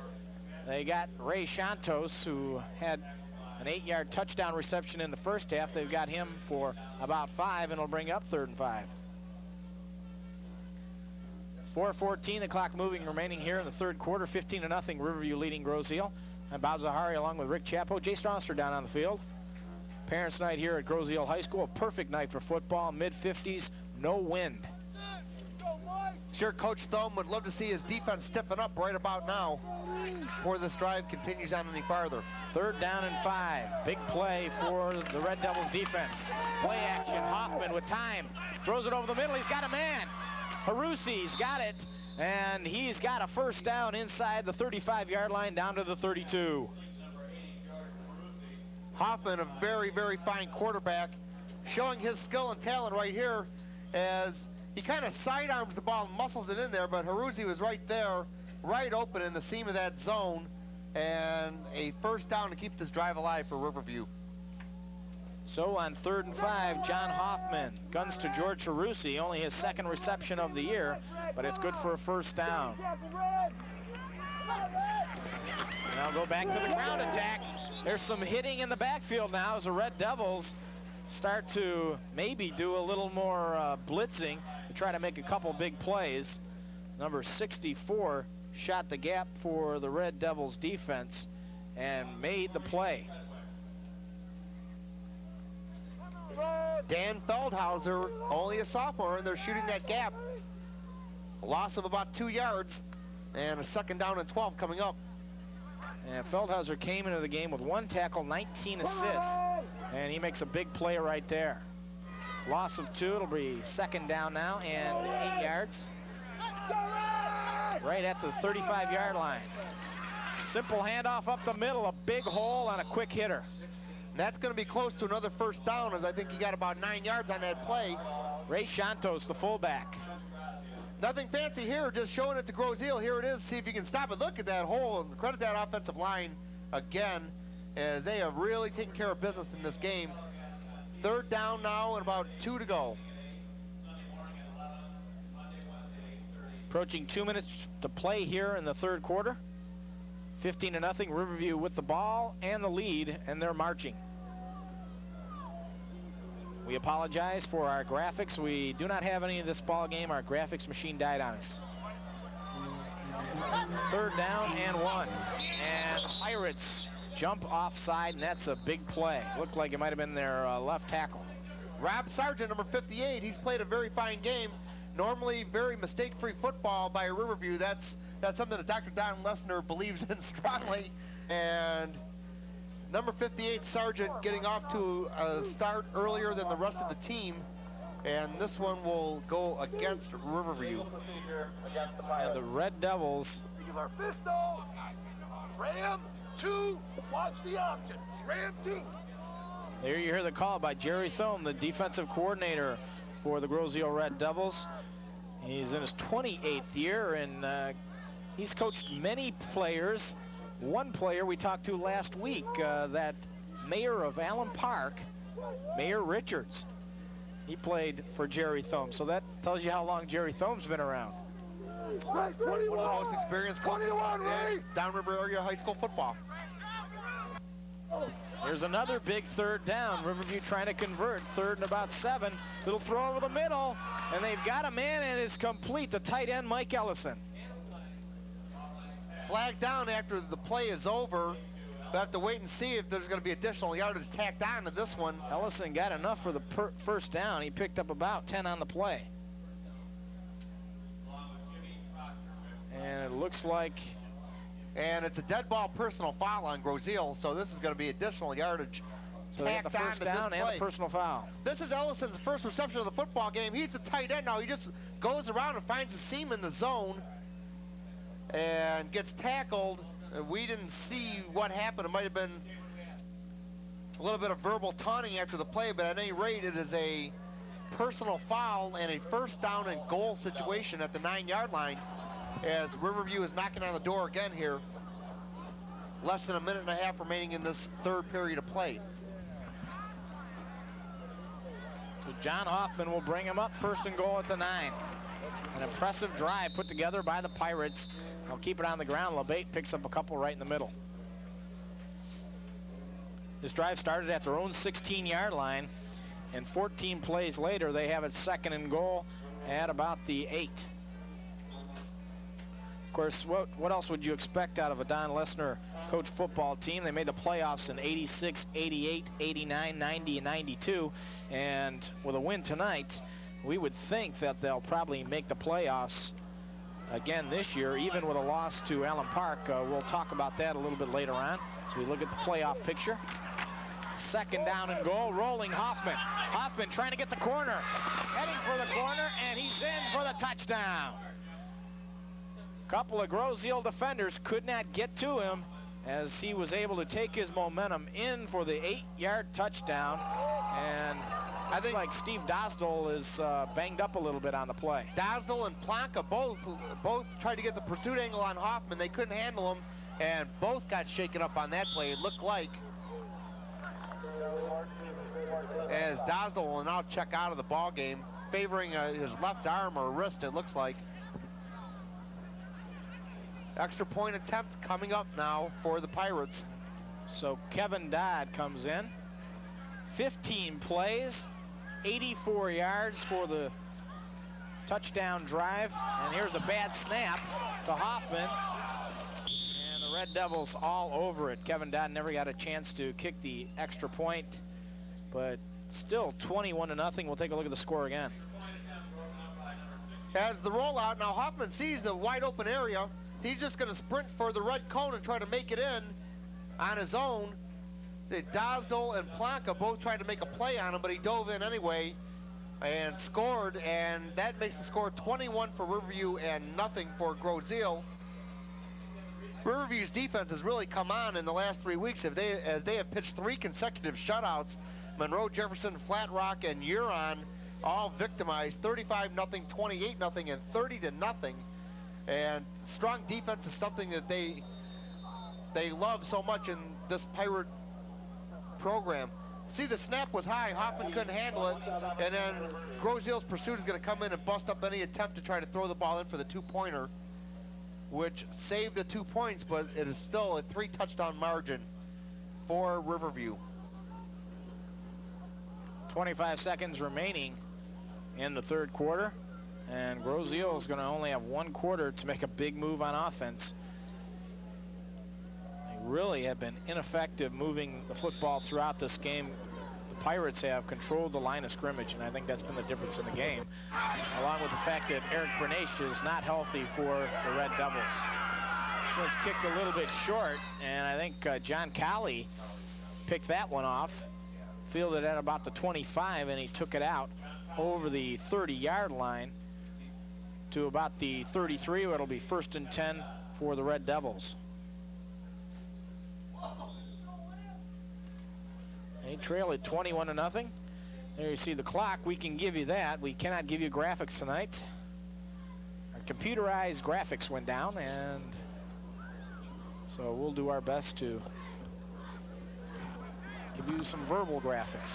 [SPEAKER 2] They got Ray Santos, who had an 8-yard touchdown reception in the first half. They've got him for about 5, and it'll bring up 3rd and 5. 4:14, the clock moving remaining here in the 3rd quarter. 15-0, Riverview leading Grosse Ile. I'm Bob Zahari along with Rick Chapo. Jay Stronster down on the field. Parents' night here at Grosse Ile High School. A perfect night for football. Mid-50s, no wind.
[SPEAKER 5] Sure, Coach Thome would love to see his defense stiffen up right about now before this drive continues on any farther.
[SPEAKER 2] 3rd down and 5. Big play for the Red Devils defense. Play action. Hoffman with time. Throws it over the middle. He's got a man. Harusi's got it, and he's got a 1st down inside the 35-yard line down to the 32.
[SPEAKER 5] Hoffman, a very, very fine quarterback, showing his skill and talent right here as he kind of sidearms the ball and muscles it in there, but Harusi was right there, right open in the seam of that zone, and a 1st down to keep this drive alive for Riverview.
[SPEAKER 2] So on 3rd and 5, John Hoffman guns to George Harusi, only his 2nd reception of the year, but it's good for a 1st down. Now go back to the ground attack. There's some hitting in the backfield now as the Red Devils start to maybe do a little more blitzing to try to make a couple big plays. Number 64 shot the gap for the Red Devils defense and made the play.
[SPEAKER 5] Dan Feldhauser, only a sophomore, and they're shooting that gap. A loss of about 2 yards, and a 2nd down and 12 coming up.
[SPEAKER 2] And Feldhauser came into the game with 1 tackle, 19 assists, and he makes a big play right there. Loss of 2, it'll be 2nd down now and 8 yards. Right at the 35-yard line. Simple handoff up the middle, a big hole and a quick hitter.
[SPEAKER 5] That's going to be close to another 1st down, as I think he got about 9 yards on that play.
[SPEAKER 2] Ray Santos, the fullback.
[SPEAKER 5] Nothing fancy here, just showing it to Grosse Ile. Here it is, see if you can stop it. Look at that hole, and credit that offensive line again, as they have really taken care of business in this game. 3rd down now and about 2 to go.
[SPEAKER 2] Approaching 2 minutes to play here in the 3rd quarter. 15-0, Riverview with the ball and the lead, and they're marching. We apologize for our graphics. We do not have any of this ball game. Our graphics machine died on us. 3rd down and 1. And Pirates jump offside, and that's a big play. Looked like it might have been their left tackle.
[SPEAKER 5] Rob Sargent, number 58, he's played a very fine game. Normally very mistake-free football by Riverview. That's something that Dr. Don Lesnar believes in strongly. And number 58, Sargent, getting off to a start earlier than the rest of the team. And this one will go against Riverview.
[SPEAKER 2] And the Red Devils.
[SPEAKER 9] Our pistol. Ram 2. Watch the option. Ram 2.
[SPEAKER 2] There you hear the call by Jerry Thome, the defensive coordinator for the Grosse Ile Red Devils. He's in his 28th year, and he's coached many players. One player we talked to last week, that mayor of Allen Park, Mayor Richards. He played for Jerry Thome, so that tells you how long Jerry Thome's been around.
[SPEAKER 5] One of the most experienced coaches in Downriver area high school football.
[SPEAKER 2] There's another big 3rd down. Riverview trying to convert. 3rd and about 7. Little throw over the middle, and they've got a man, and it's complete. The tight end, Mike Ellison.
[SPEAKER 5] Flag down after the play is over. We'll have to wait and see if there's going to be additional yardage tacked on to this one.
[SPEAKER 2] Ellison got enough for the 1st down. He picked up about 10 on the play. And it looks like
[SPEAKER 5] And it's a dead ball personal foul on Grosse Ile, so this is going to be additional yardage.
[SPEAKER 2] So they have the first down and the personal foul.
[SPEAKER 5] This is Ellison's first reception of the football game. He's the tight end now. He just goes around and finds a seam in the zone and gets tackled. We didn't see what happened. It might have been a little bit of verbal taunting after the play, but at any rate, it is a personal foul and a first down and goal situation at the 9-yard line as Riverview is knocking on the door again here. Less than a minute and a half remaining in this third period of play.
[SPEAKER 2] So John Hoffman will bring him up first and goal at the 9. An impressive drive put together by the Pirates. They'll keep it on the ground. LeBate picks up a couple right in the middle. This drive started at their own 16-yard line, and 14 plays later, they have it second and goal at about the 8. Of course, what else would you expect out of a Don Lesnar coach football team? They made the playoffs in 86, 88, 89, 90, and 92. And with a win tonight, we would think that they'll probably make the playoffs again this year, even with a loss to Allen Park. We'll talk about that a little bit later on. So we look at the playoff picture. Second down and goal, rolling Hoffman. Hoffman trying to get the corner, heading for the corner, and he's in for the touchdown. Couple of Grosse Ile defenders could not get to him as he was able to take his momentum in for the 8-yard touchdown. And I think like Steve Dosdell is banged up a little bit on the play.
[SPEAKER 5] Dosdell and Planka both tried to get the pursuit angle on Hoffman. They couldn't handle him, and both got shaken up on that play. It looked like as Dosdell will now check out of the ball game, favoring his left arm or wrist, it looks like. Extra point attempt coming up now for the Pirates.
[SPEAKER 2] So Kevin Dodd comes in. 15 plays, 84 yards for the touchdown drive. And here's a bad snap to Hoffman. And the Red Devils all over it. Kevin Dodd never got a chance to kick the extra point, but still 21-0. We'll take a look at the score again.
[SPEAKER 5] As the rollout, now Hoffman sees the wide open area. He's just going to sprint for the red cone and try to make it in on his own. Dosdell and Planka both tried to make a play on him, but he dove in anyway and scored, and that makes the score 21 for Riverview and nothing for Grosse Ile. Riverview's defense has really come on in the last 3 weeks as they have pitched 3 consecutive shutouts. Monroe, Jefferson, Flat Rock, and Huron all victimized 35-0, 28-0, and 30-0. And strong defense is something that they love so much in this Pirate program. See, the snap was high. Hoffman couldn't handle it. And then Grosse Ile's pursuit is going to come in and bust up any attempt to try to throw the ball in for the 2-pointer, which saved the 2 points, but it is still a 3-touchdown margin for Riverview.
[SPEAKER 2] 25 seconds remaining in the third quarter. And Grosse Ile is going to only have 1 quarter to make a big move on offense. They really have been ineffective moving the football throughout this game. The Pirates have controlled the line of scrimmage, and I think that's been the difference in the game, along with the fact that Eric Bernache is not healthy for the Red Devils. This one's kicked a little bit short, and I think John Colley picked that one off, fielded at about the 25, and he took it out over the 30-yard line to about the 33, where it'll be 1st and 10 for the Red Devils. They trail at 21-0. There you see the clock. We can give you that. We cannot give you graphics tonight. Our computerized graphics went down, and so we'll do our best to give you some verbal graphics.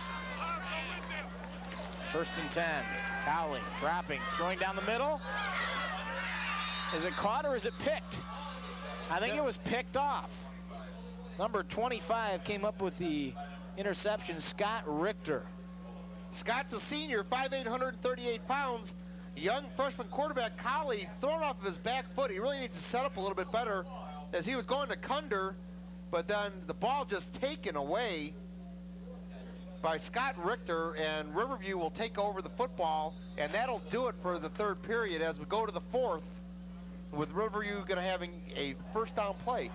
[SPEAKER 2] 1st and 10. Cowley dropping, throwing down the middle. Is it caught or is it picked? I think it was picked off. Number 25 came up with the interception, Scott Richter.
[SPEAKER 5] Scott's a senior, 5'8", 138 pounds. Young freshman quarterback Colley thrown off of his back foot. He really needs to set up a little bit better as he was going to Kunder, but then the ball just taken away by Scott Richter, and Riverview will take over the football, and that'll do it for the third period as we go to the fourth. with Riverview going to having a first down play.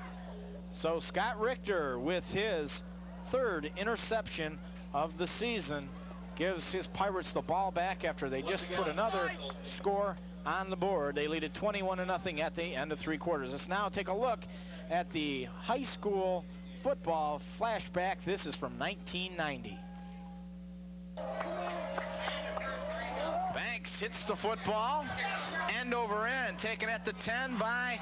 [SPEAKER 2] So Scott Richter, with his 3rd interception of the season, gives his Pirates the ball back after they just put another score on the board. They lead it 21-0 at the end of 3 quarters. Let's now take a look at the high school football flashback. This is from 1990. Banks hits the football, end over end, taken at the 10 by,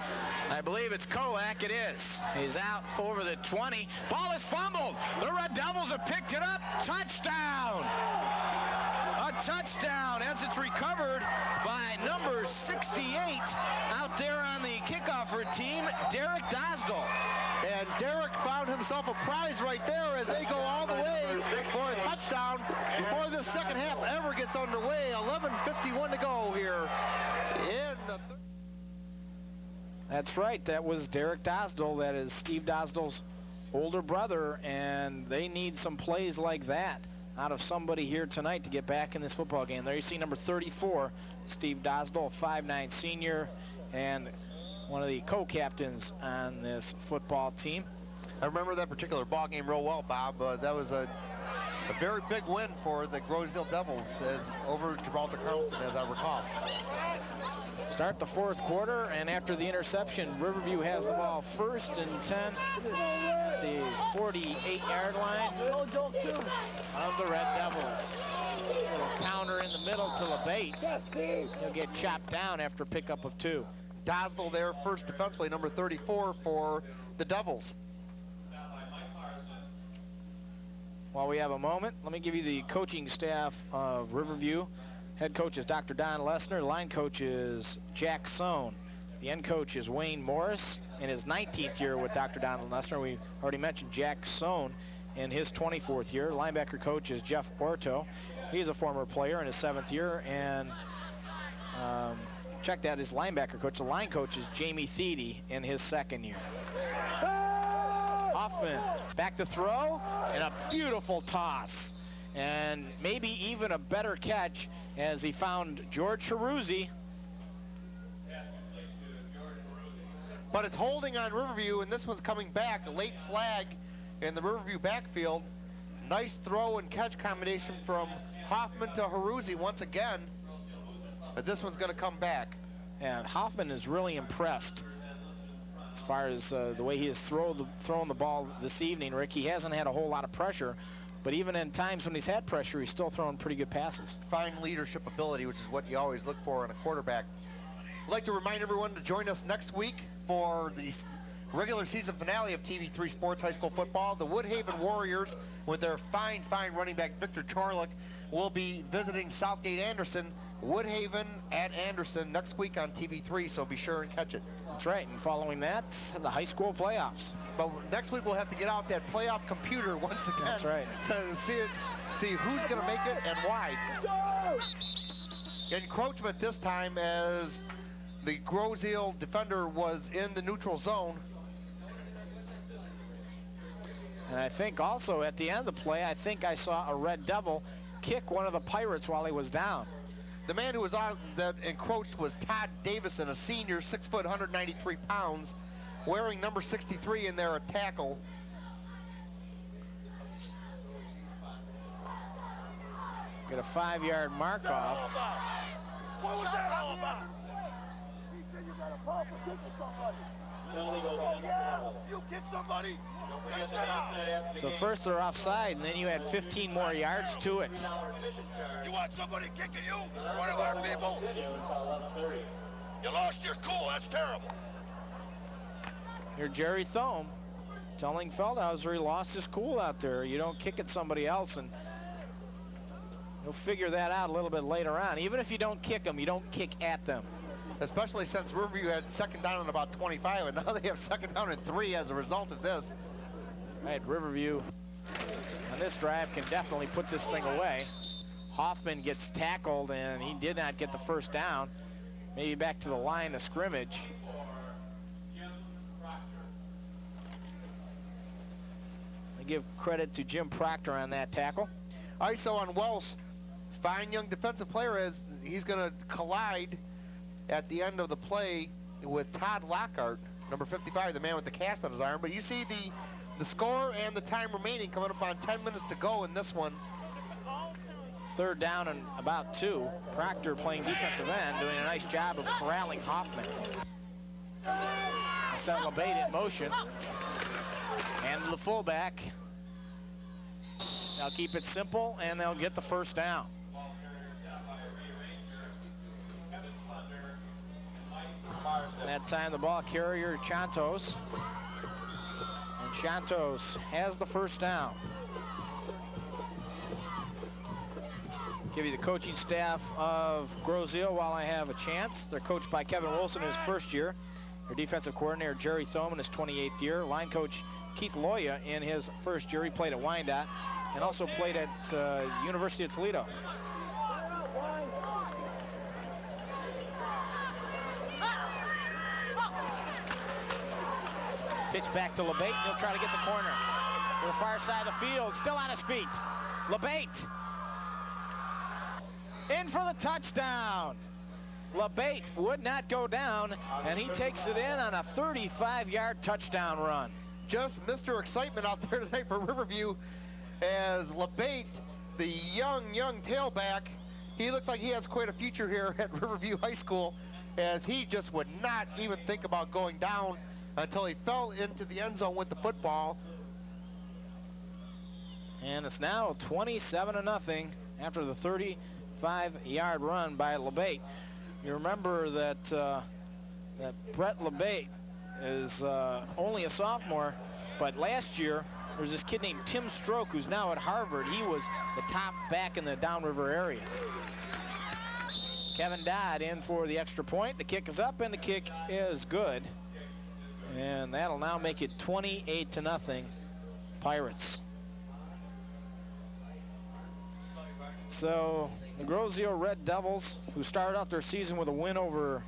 [SPEAKER 2] I believe it's Kolak. It is. He's out over the 20. Ball is fumbled. The Red Devils have picked it up. Touchdown. A touchdown as it's recovered by number 68 out there on the kickoff team, Derek Dosdall.
[SPEAKER 5] And Derek found himself a prize right there as they go all the way for a touchdown before this second half ever gets underway. 11:51 to go here in the
[SPEAKER 2] That's right. That was Derek Dosdall. That is Steve Dosdall's older brother, and they need some plays like that out of somebody here tonight to get back in this football game. There you see number 34, Steve Dosdall, 5'9" senior, and one of the co-captains on this football team.
[SPEAKER 5] I remember that particular ball game real well, Bob. That was a very big win for the Grosse Ile Devils over Gibraltar Carlson, as I recall.
[SPEAKER 2] Start the 4th quarter, and after the interception, Riverview has the ball 1st and 10, the 48-yard line of the Red Devils. A little counter in the middle to LeBate. He'll get chopped down after pickup of 2.
[SPEAKER 5] Dosdall there, first defensively, number 34 for the Devils.
[SPEAKER 2] While we have a moment, let me give you the coaching staff of Riverview. Head coach is Dr. Don Lessner. Line coach is Jack Sohn. The end coach is Wayne Morris in his 19th year with Dr. Don Lessner. We already mentioned Jack Sohn in his 24th year. Linebacker coach is Jeff Orto. He's a former player in his 7th year. And check that, his linebacker coach. The line coach is Jamie Thiede in his 2nd year. Hoffman back to throw, and a beautiful toss. And maybe even a better catch as he found George Charuzzi.
[SPEAKER 5] But it's holding on Riverview, and this one's coming back. A late flag in the Riverview backfield. Nice throw and catch combination from Hoffman to Charuzzi once again. But this one's going to come back.
[SPEAKER 2] And Hoffman is really impressed as far as the way he has thrown the ball this evening, Rick. He hasn't had a whole lot of pressure, but even in times when he's had pressure, he's still throwing pretty good passes.
[SPEAKER 5] Fine leadership ability, which is what you always look for in a quarterback. I'd like to remind everyone to join us next week for the regular season finale of TV3 Sports High School Football. The Woodhaven Warriors, with their fine running back Victor Chorlick, will be visiting Southgate Anderson. Woodhaven at Anderson next week on TV3, so be sure and catch it.
[SPEAKER 2] That's right, and following that, the high school playoffs.
[SPEAKER 5] But next week we'll have to get out that playoff computer once again.
[SPEAKER 2] That's right.
[SPEAKER 5] To see who's going to make it and why. Encroachment this time as the Grosse Ile defender was in the neutral zone.
[SPEAKER 2] And I think also at the end of the play, I think I saw a Red Devil kick one of the Pirates while he was down.
[SPEAKER 5] The man who was on that encroached was Todd Davison, a senior, 6 foot, 193 pounds, wearing number 63 in there, a tackle.
[SPEAKER 2] Get a 5-yard mark off.
[SPEAKER 9] What was that all about? He said you got a ball for kicking somebody. You kick somebody.
[SPEAKER 2] So first they're offside, and then you had 15 more yards to it.
[SPEAKER 9] You want somebody kicking you? One of our people? You lost your cool. That's terrible.
[SPEAKER 2] Here Jerry Thome telling Feldhauser he lost his cool out there. You don't kick at somebody else, and you'll figure that out a little bit later on. Even if you don't kick them, you don't kick at them.
[SPEAKER 5] Especially since Riverview had second down in about 25, and now they have second down and 3 as a result of this.
[SPEAKER 2] Right, Riverview on this drive can definitely put this thing away. Hoffman gets tackled, and he did not get the first down. Maybe back to the line of scrimmage. I give credit to Jim Proctor on that tackle.
[SPEAKER 5] ISO on Wells, fine young defensive player, as he's going to collide at the end of the play with Todd Lockhart, number 55, the man with the cast on his arm. But you see the score and the time remaining coming up on 10 minutes to go in this one.
[SPEAKER 2] 3rd down and about 2. Proctor playing defensive end, doing a nice job of corralling Hoffman. Set LeBate in motion. And the fullback. They'll keep it simple, and they'll get the 1st down. That time the ball carrier, Chantos. And Chantos has the 1st down. Give you the coaching staff of Grosse Ile while I have a chance. They're coached by Kevin Wilson in his 1st year. Their defensive coordinator, Jerry Thome, in his 28th year. Line coach, Keith Loya, in his 1st year. He played at Wyandotte and also played at University of Toledo. Pitch back to LeBate, and he'll try to get the corner. To the far side of the field, still on his feet. LeBate. In for the touchdown. LeBate would not go down, and he takes it in on a 35-yard touchdown run.
[SPEAKER 5] Just Mr. Excitement out there tonight for Riverview, as LeBate, the young tailback, he looks like he has quite a future here at Riverview High School, as he just would not even think about going down until he fell into the end zone with the football.
[SPEAKER 2] And it's now 27-0 after the 35-yard run by LeBate. You remember that that Brett LeBate is only a sophomore, but last year there was this kid named Tim Stroke who's now at Harvard. He was the top back in the downriver area. Kevin Dodd in for the extra point. The kick is up, and the kick is good. And that'll now make it 28-0 Pirates. So the Grosse Ile Red Devils, who started out their season with a win over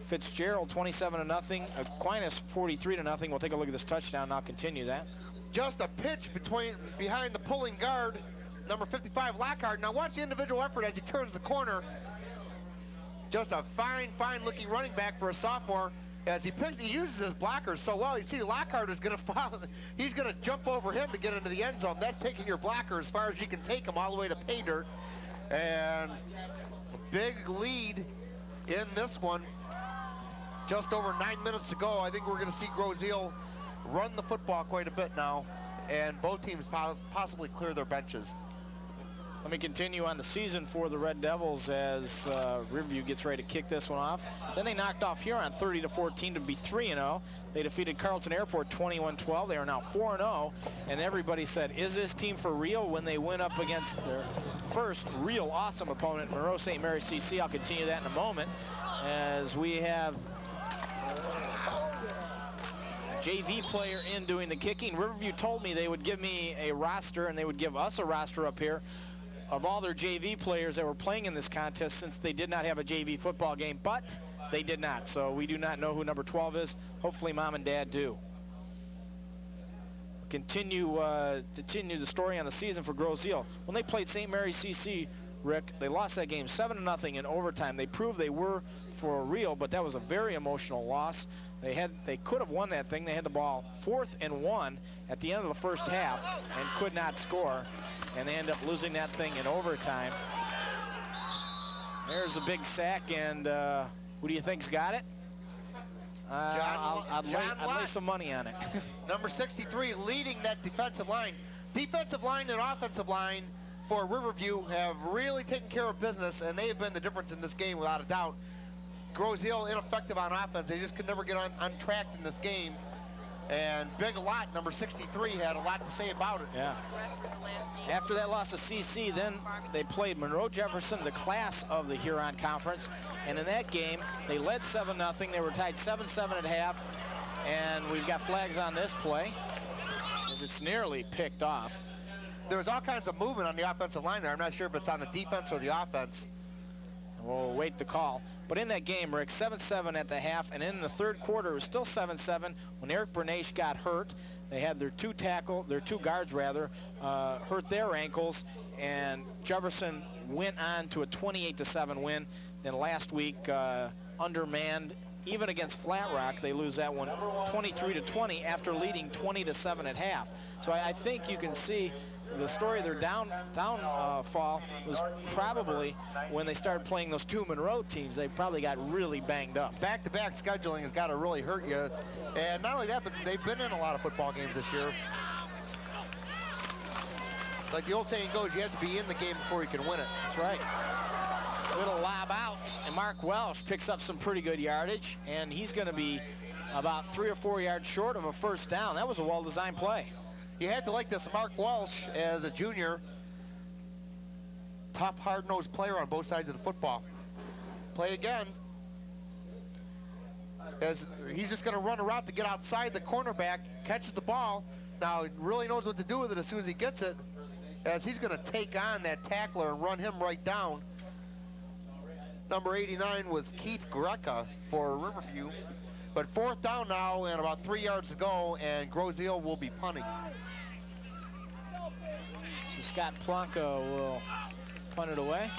[SPEAKER 2] Fitzgerald, 27-0. Aquinas, 43-0. We'll take a look at this touchdown, and I'll continue that.
[SPEAKER 5] Just a pitch behind the pulling guard, number 55, Lockhart. Now watch the individual effort as he turns the corner. Just a fine-looking running back for a sophomore. As he uses his blockers so well. You see Lockhart is going to follow. He's going to jump over him to get into the end zone. That's taking your blocker as far as you can take him all the way to pay dirt. And a big lead in this one. Just over 9 minutes to go. I think we're going to see Grosse Ile run the football quite a bit now, and both teams possibly clear their benches.
[SPEAKER 2] Let me continue on the season for the Red Devils as Riverview gets ready to kick this one off. Then they knocked off Huron 30-14 to be 3-0. They defeated Carleton Airport 21-12. They are now 4-0. And everybody said, is this team for real, when they went up against their first real awesome opponent, Monroe St. Mary's CC. I'll continue that in a moment as we have a JV player in doing the kicking. Riverview told me they would give me a roster, and they would give us a roster up here of all their JV players that were playing in this contest, since they did not have a JV football game, but they did not. So we do not know who number 12 is. Hopefully Mom and Dad do. Continue the story on the season for Grosse Ile. When they played St. Mary's CC, Rick, they lost that game 7-0 in overtime. They proved they were for real, but that was a very emotional loss. They could have won that thing. They had the ball 4th and 1 at the end of the first half and could not score. And they end up losing that thing in overtime. There's a big sack, and who do you think's got it? I'd lay some money on it.
[SPEAKER 5] Number 63 leading that defensive line. Defensive line and offensive line for Riverview have really taken care of business, and they have been the difference in this game without a doubt. Grosse Ile ineffective on offense. They just could never get on track in this game. And Big Lot, number 63, had a lot to say about it.
[SPEAKER 2] Yeah. After that loss to CC, then they played Monroe Jefferson, the class of the Huron Conference. And in that game, they led 7-0. They were tied 7-7 at half. And we've got flags on this play, as it's nearly picked off.
[SPEAKER 5] There was all kinds of movement on the offensive line there. I'm not sure if it's on the defense or the offense.
[SPEAKER 2] We'll wait the call. But in that game, Rick, 7-7 at the half, and in the third quarter, it was still 7-7 when Eric Bernache got hurt. They had their two guards hurt their ankles, and Jefferson went on to a 28-7 win. Then last week, undermanned even against Flat Rock, they lose that one 23-20 after leading 20-7 at half. So I think you can see the story of their downfall was probably when they started playing those two Monroe teams. They probably got really banged up.
[SPEAKER 5] Back-to-back scheduling has got to really hurt you. And not only that, but they've been in a lot of football games this year. Like the old saying goes, you have to be in the game before you can win it.
[SPEAKER 2] That's right. Little lob out, and Mark Welsh picks up some pretty good yardage, and he's going to be about 3 or 4 yards short of a first down. That was a well-designed play.
[SPEAKER 5] You have to like this Mark Welsh as a junior. Tough, hard-nosed player on both sides of the football. Play again. As he's just going to run a route to get outside the cornerback, catches the ball. Now he really knows what to do with it as soon as he gets it, as he's going to take on that tackler and run him right down. Number 89 was Keith Greca for Riverview. But fourth down now and about 3 yards to go, and Grosse Ile will be punting.
[SPEAKER 2] So Scott Plonka will punt it away.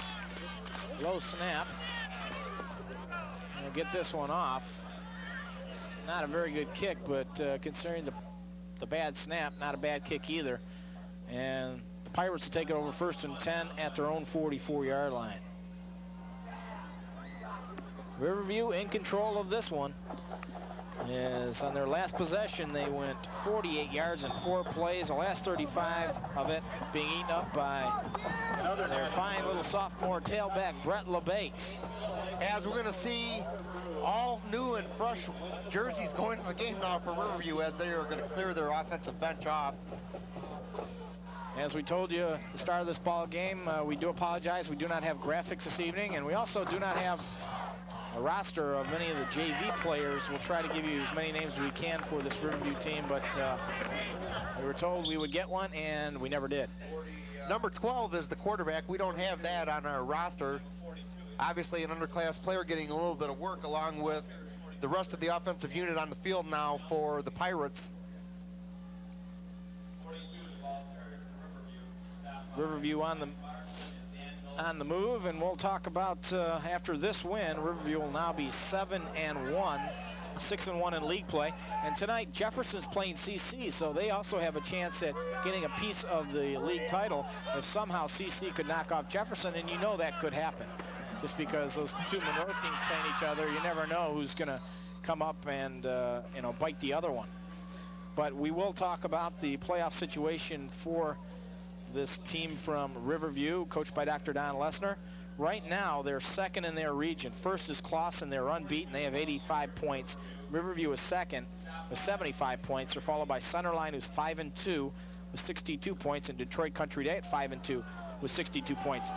[SPEAKER 2] Low snap. We'll get this one off. Not a very good kick, but considering the bad snap, not a bad kick either. And the Pirates will take it over 1st and 10 at their own 44-yard line. Riverview in control of this one. As on their last possession, they went 48 yards in 4 plays. The last 35 of it being eaten up by their fine little sophomore tailback, Brett LeBate.
[SPEAKER 5] As we're going to see all new and fresh jerseys going into the game now for Riverview, as they are going to clear their offensive bench off.
[SPEAKER 2] As we told you at the start of this ball game, we do apologize. We do not have graphics this evening, and we also do not have a roster of many of the JV players. We'll try to give you as many names as we can for this Riverview team, but we were told we would get one, and we never did.
[SPEAKER 5] Number 12 is the quarterback. We don't have that on our roster. Obviously an underclass player getting a little bit of work along with the rest of the offensive unit on the field now for the Pirates.
[SPEAKER 2] Riverview on the move, and we'll talk about after this win, Riverview will now be 7-1, 6-1 in league play. And tonight Jefferson's playing CC, so they also have a chance at getting a piece of the league title if somehow CC could knock off Jefferson, and you know that could happen. Just because those two Monroe teams playing each other, you never know who's going to come up and you know, bite the other one. But we will talk about the playoff situation for this team from Riverview, coached by Dr. Don Lesnar. Right now, they're second in their region. First is Clawson. They're unbeaten. They have 85 points. Riverview is second with 75 points. They're followed by Centerline, who's 5-2 with 62 points, and Detroit Country Day at 5-2 with 62 points.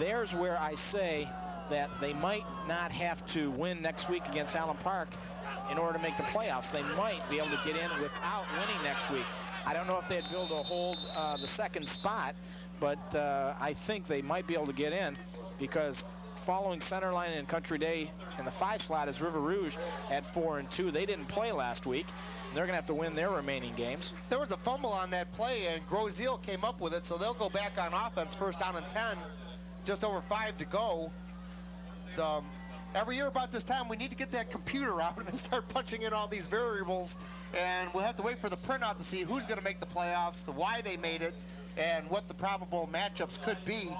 [SPEAKER 2] There's where I say that they might not have to win next week against Allen Park in order to make the playoffs. They might be able to get in without winning next week. I don't know if they'd be able to hold the second spot, but I think they might be able to get in, because following Centerline and Country Day in the 5 slot is River Rouge at 4-2. They didn't play last week. They're going to have to win their remaining games.
[SPEAKER 5] There was a fumble on that play, and Grosse Ile came up with it, so they'll go back on offense, 1st down and 10, just over 5 to go. Every year about this time, we need to get that computer out and start punching in all these variables, and we'll have to wait for the printout to see who's going to make the playoffs, why they made it, and what the probable matchups could be.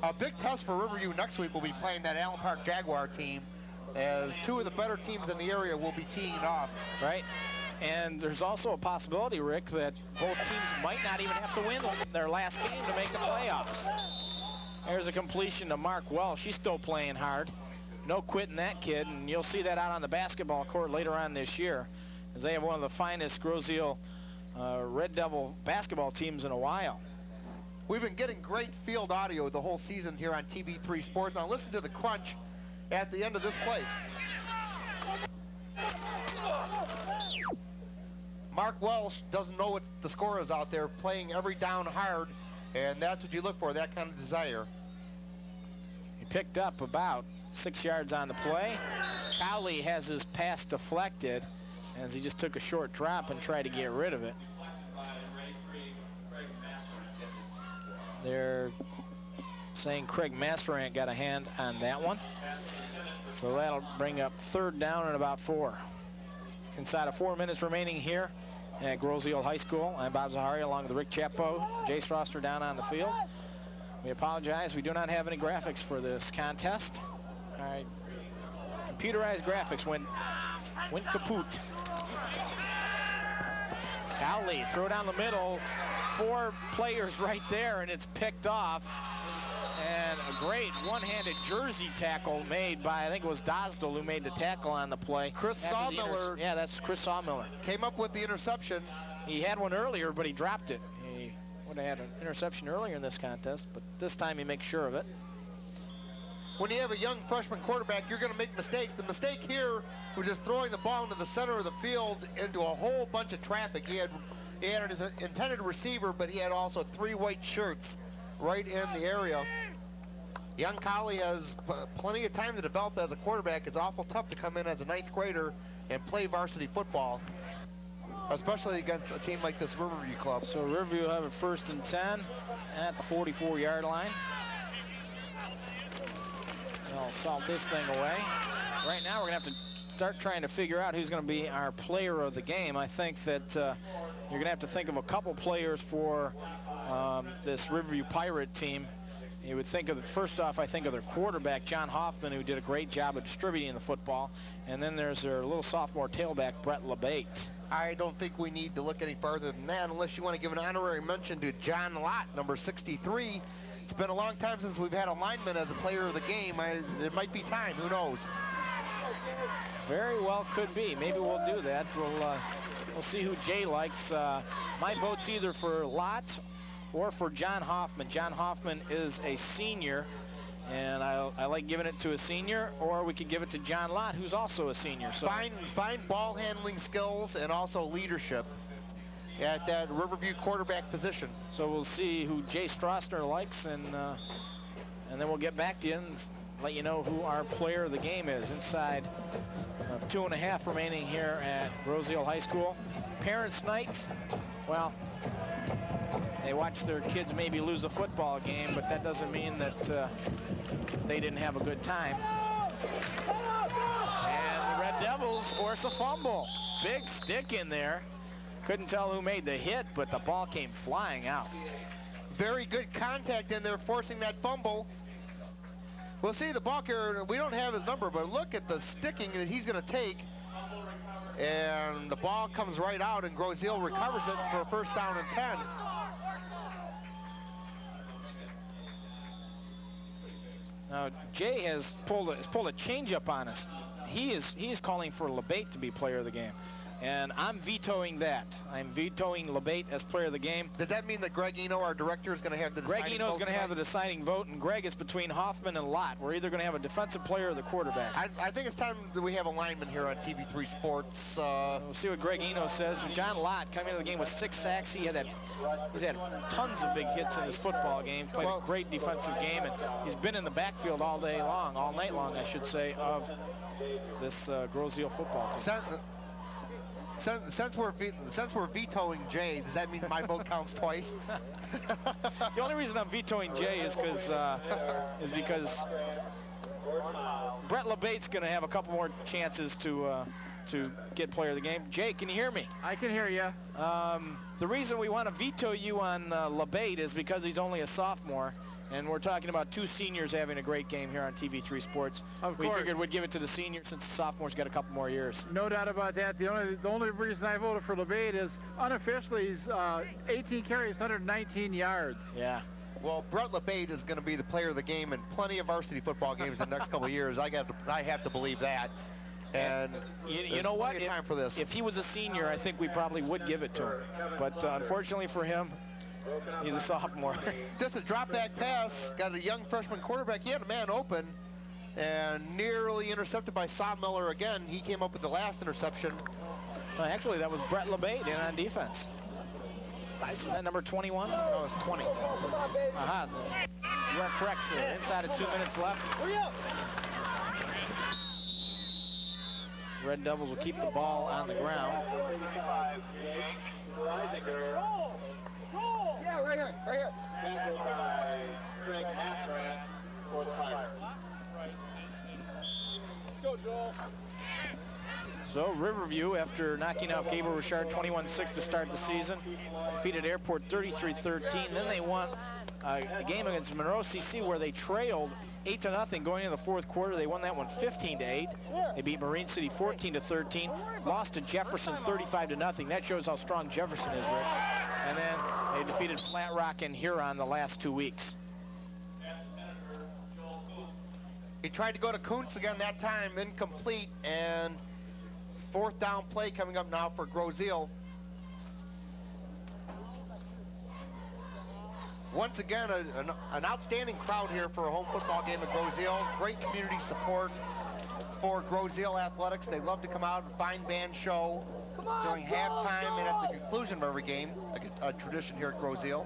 [SPEAKER 5] A big test for Riverview next week will be playing that Allen Park Jaguar team, as 2 of the better teams in the area will be teeing it off.
[SPEAKER 2] Right. And there's also a possibility, Rick, that both teams might not even have to win their last game to make the playoffs. There's a completion to Mark Welsh. He's still playing hard. No quitting that kid, and you'll see that out on the basketball court later on this year, as they have one of the finest Grosse Ile Red Devil basketball teams in a while.
[SPEAKER 5] We've been getting great field audio the whole season here on TV3 Sports. Now listen to the crunch at the end of this play. Mark Welsh doesn't know what the score is out there, playing every down hard, and that's what you look for, that kind of desire.
[SPEAKER 2] He picked up about 6 yards on the play. Cowley has his pass deflected as he just took a short drop and tried to get rid of it. They're saying Craig Masterant got a hand on that one. So that'll bring up 3rd down and about 4. Inside of 4 minutes remaining here at Grosse Ile High School. I'm Bob Zahari along with Rick Chapo, Jay Stroster down on the field. We apologize, we do not have any graphics for this contest. All right, computerized graphics went kaput. Cowley, throw down the middle, 4 players right there, and it's picked off. And a great one-handed jersey tackle made by, I think it was Dosdell who made the tackle on the play.
[SPEAKER 5] Chris Sawmiller.
[SPEAKER 2] Yeah, that's Chris Sawmiller.
[SPEAKER 5] Came up with the interception.
[SPEAKER 2] He had one earlier, but he dropped it. He would have had an interception earlier in this contest, but this time he makes sure of it.
[SPEAKER 5] When you have a young freshman quarterback, you're going to make mistakes. The mistake here was just throwing the ball into the center of the field into a whole bunch of traffic. He had his intended receiver, but he had also 3 white shirts right in the area. Young Cowley has plenty of time to develop as a quarterback. It's awful tough to come in as a 9th grader and play varsity football, especially against a team like this Riverview club.
[SPEAKER 2] So Riverview will have a 1st and 10 at the 44-yard line. I'll salt this thing away. Right now we're going to have to start trying to figure out who's going to be our player of the game. I think that you're going to have to think of a couple players for this Riverview Pirate team. You would think of, first off, I think of their quarterback, John Hoffman, who did a great job of distributing the football. And then there's their little sophomore tailback, Brett LeBate.
[SPEAKER 5] I don't think we need to look any farther than that unless you want to give an honorary mention to John Lott, number 63. It's been a long time since we've had a lineman as a player of the game. It might be time. Who knows?
[SPEAKER 2] Very well could be. Maybe we'll do that. We'll see who Jay likes. My vote's either for Lott or for John Hoffman. John Hoffman is a senior, and I like giving it to a senior, or we could give it to John Lott, who's also a senior. So
[SPEAKER 5] fine ball handling skills and also leadership at that Riverview quarterback position.
[SPEAKER 2] So we'll see who Jay Stroster likes, and then we'll get back to you and let you know who our player of the game is. Inside of 2.5 remaining here at Grosse Ile High School. Parents' night, well, they watch their kids maybe lose a football game, but that doesn't mean that they didn't have a good time. And the Red Devils force a fumble. Big stick in there. Couldn't tell who made the hit, but the ball came flying out.
[SPEAKER 5] Very good contact in there, forcing that fumble. We'll see the ball carrier. We don't have his number, but look at the sticking that he's going to take. And the ball comes right out, and Grosse Ile recovers it for a 1st down and 10.
[SPEAKER 2] Now, Jay has pulled a change-up on us. He is calling for LeBate to be player of the game. And I'm vetoing that. I'm vetoing LeBate as player of the game.
[SPEAKER 5] Does that mean that Greg Eno, our director, is going to have the deciding vote?
[SPEAKER 2] Greg Eno is going to have the deciding vote, and Greg is between Hoffman and Lott. We're either going to have a defensive player or the quarterback.
[SPEAKER 5] I think it's time that we have a lineman here on TV3 Sports.
[SPEAKER 2] We'll see what Greg Eno says. John Lott coming into the game with 6 sacks. He's had tons of big hits in his football game. Played a great defensive game, and he's been in the backfield all night long, I should say, of this Grosse Ile football team.
[SPEAKER 5] Since we're vetoing Jay, does that mean my vote counts twice?
[SPEAKER 2] The only reason I'm vetoing Jay is because Brett LeBate's going to have a couple more chances to get player of the game. Jay, can you hear me?
[SPEAKER 12] I can hear you.
[SPEAKER 2] The reason we want to veto you on LeBate is because he's only a sophomore. And we're talking about 2 seniors having a great game here on TV3 Sports. We figured we'd give it to the senior since the sophomores got a couple more years.
[SPEAKER 12] No doubt about that. The only reason I voted for LeBate is unofficially he's 18 carries, 119 yards.
[SPEAKER 2] Yeah.
[SPEAKER 5] Well, Brett LeBate is going to be the player of the game in plenty of varsity football games in the next couple of years. I have to believe that. And
[SPEAKER 2] you know what?
[SPEAKER 5] Time for this.
[SPEAKER 2] If he was a senior, I think we probably would give it to him. But unfortunately for him, he's a sophomore.
[SPEAKER 5] Just a drop back pass. Got a young freshman quarterback. He had a man open and nearly intercepted by Sawmiller again. He came up with the last interception.
[SPEAKER 2] Well, actually, that was Brett LeBate in on defense. Is that number 21?
[SPEAKER 5] No, it's 20.
[SPEAKER 2] Aha. You are correct, sir. Inside of 2 minutes left. Red Devils will keep the ball on the ground.
[SPEAKER 13] Yeah, right here, right here.
[SPEAKER 2] So Riverview, after knocking out Gable Richard 21-6 to start the season, defeated Airport 33-13. Then they won a game against Monroe CC where they trailed 8-0 going into the fourth quarter. They won that one 15-8. They beat Marine City 14-13. Lost to Jefferson 35-0. That shows how strong Jefferson is, Rick. And then they defeated Flat Rock and Huron the last 2 weeks.
[SPEAKER 5] He tried to go to Kuntz again that time, incomplete, and fourth down play coming up now for Grosse Ile. Once again, an outstanding crowd here for a home football game at Grosse Ile. Great community support for Grosse Ile athletics. They love to come out and fine band show during halftime and at the conclusion of every game, a tradition here at Grosse Ile.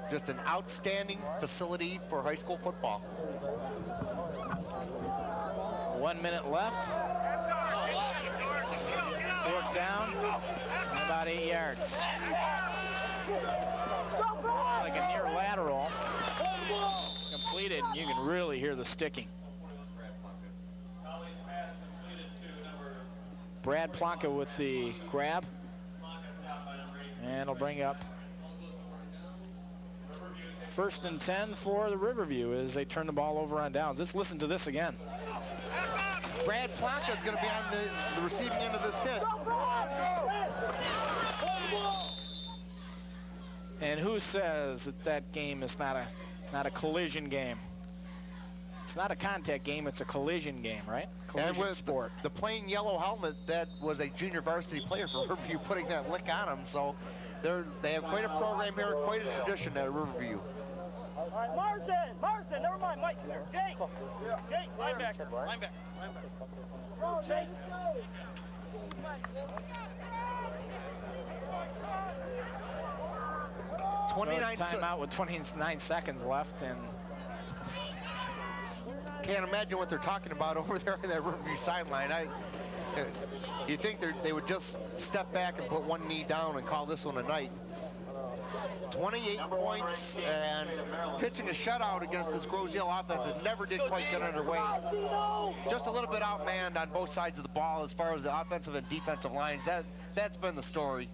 [SPEAKER 5] Just an outstanding facility for high school football.
[SPEAKER 2] 1 minute left. Fourth down, and about 8 yards. Like a near lateral. Completed, and you can really hear the sticking. Brad Plonka with the grab. And it'll bring up 1st and 10 for the Riverview as they turn the ball over on downs. Let's listen to this again.
[SPEAKER 5] Brad Plonka is going to be on the receiving end of this hit.
[SPEAKER 2] And who says that that game is not a collision game? It's not a contact game, it's a collision game, right? Collision
[SPEAKER 5] and with
[SPEAKER 2] sport.
[SPEAKER 5] The plain yellow helmet, that was a junior varsity player for Riverview putting that lick on him. So they have quite a program here, quite a tradition at Riverview.
[SPEAKER 13] All right, Marsden, never mind, Mike, Jake, linebacker. Jake.
[SPEAKER 5] 29
[SPEAKER 2] timeout with 29 seconds left, and
[SPEAKER 5] can't imagine what they're talking about over there in that Riverview sideline. You think they would just step back and put one knee down and call this one a night. 28 points and pitching a shutout against this Grosse Ile offense that never did quite get underway. Just a little bit outmanned on both sides of the ball as far as the offensive and defensive lines. That's been the story.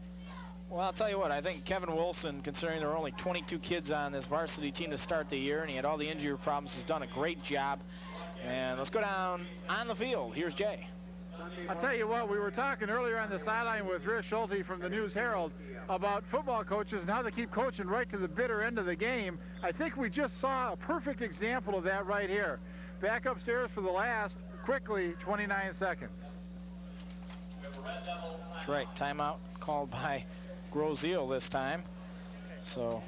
[SPEAKER 2] Well, I'll tell you what, I think Kevin Wilson, considering there were only 22 kids on this varsity team to start the year and he had all the injury problems, has done a great job. And let's go down on the field. Here's Jay.
[SPEAKER 12] I'll tell you what, we were talking earlier on the sideline with Rich Schulte from the News Herald about football coaches and how they keep coaching right to the bitter end of the game. I think we just saw a perfect example of that right here. Back upstairs for the last, quickly, 29 seconds.
[SPEAKER 2] That's right, timeout called by Grosse Ile this time. So